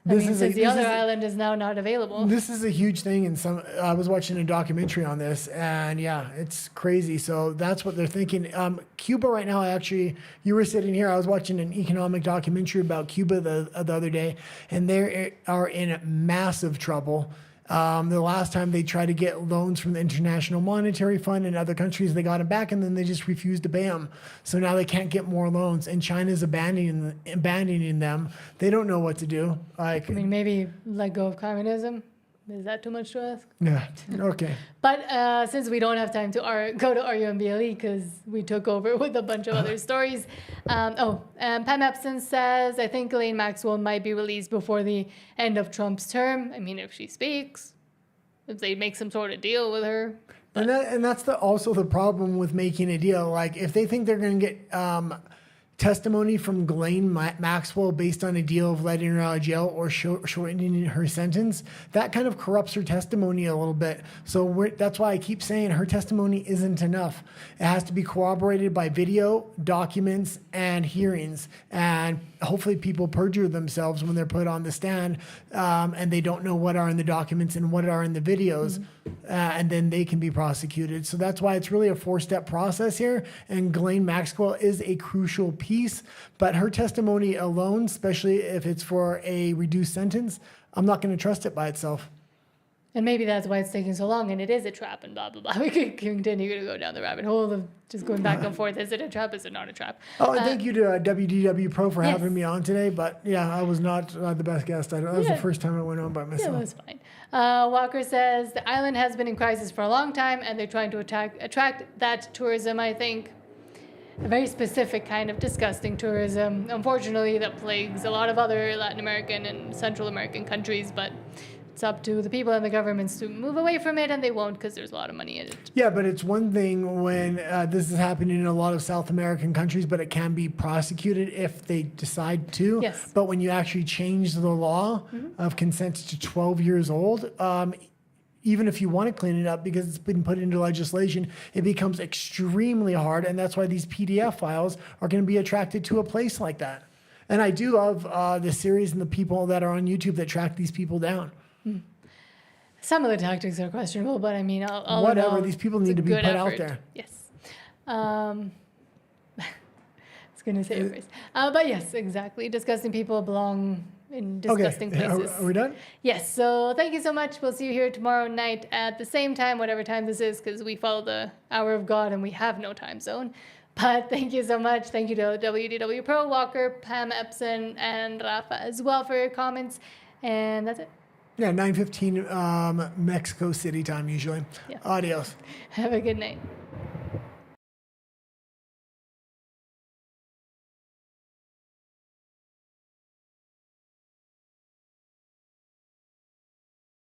Since the other island is now not available. This is a huge thing, and I was watching a documentary on this, and yeah, it's crazy. So that's what they're thinking. Cuba right now, actually, you were sitting here. I was watching an economic documentary about Cuba the other day, and they are in massive trouble. The last time they tried to get loans from the International Monetary Fund and other countries, they got them back, and then they just refused to pay them. So now they can't get more loans, and China's abandoning them. They don't know what to do. Maybe let go of communism. Is that too much to ask? Yeah. Okay. But since we don't have time to go to RUMBLE because we took over with a bunch of other stories. Pam Epson says, I think Ghislaine Maxwell might be released before the end of Trump's term. I mean, if she speaks, if they make some sort of deal with her. And that's also the problem with making a deal. Like, if they think they're going to get testimony from Ghislaine Maxwell based on a deal of letting her out of jail or shortening her sentence, that kind of corrupts her testimony a little bit. So that's why I keep saying her testimony isn't enough. It has to be corroborated by video, documents, and hearings. And hopefully people perjure themselves when they're put on the stand and they don't know what are in the documents and what are in the videos. And then they can be prosecuted. So that's why it's really a 4-step process here. And Ghislaine Maxwell is a crucial piece, but her testimony alone, especially if it's for a reduced sentence, I'm not going to trust it by itself. And maybe that's why it's taking so long, and it is a trap, and blah, blah, blah. We could continue to go down the rabbit hole of just going back and forth. Is it a trap? Is it not a trap? Oh, and thank you to WDW Pro for having me on today. But yeah, I was not the best guest. That was the first time I went on by myself. Yeah, it was fine. Walker says, the island has been in crisis for a long time, and they're trying to attract that tourism, I think. A very specific kind of disgusting tourism, unfortunately, that plagues a lot of other Latin American and Central American countries, but it's up to the people and the governments to move away from it, and they won't because there's a lot of money in it. Yeah, but it's one thing when this is happening in a lot of South American countries, but it can be prosecuted if they decide to. Yes. But when you actually change the law of consent to 12 years old, even if you want to clean it up because it's been put into legislation, it becomes extremely hard. And that's why these PDF files are going to be attracted to a place like that. And I do love the series and the people that are on YouTube that track these people down. Some of the tactics are questionable, but I mean, whatever. These people need to be put out there. Yes. I was going to say a phrase. But yes, exactly. Disgusting people belong in disgusting places. Are we done? Yes. So thank you so much. We'll see you here tomorrow night at the same time, whatever time this is, because we follow the hour of God and we have no time zone. But thank you so much. Thank you to WDW Pro, Walker, Pam Epson, and Rafa as well for your comments. And that's it. Yeah, 9:15 Mexico City time usually. Yeah. Adios. Have a good night.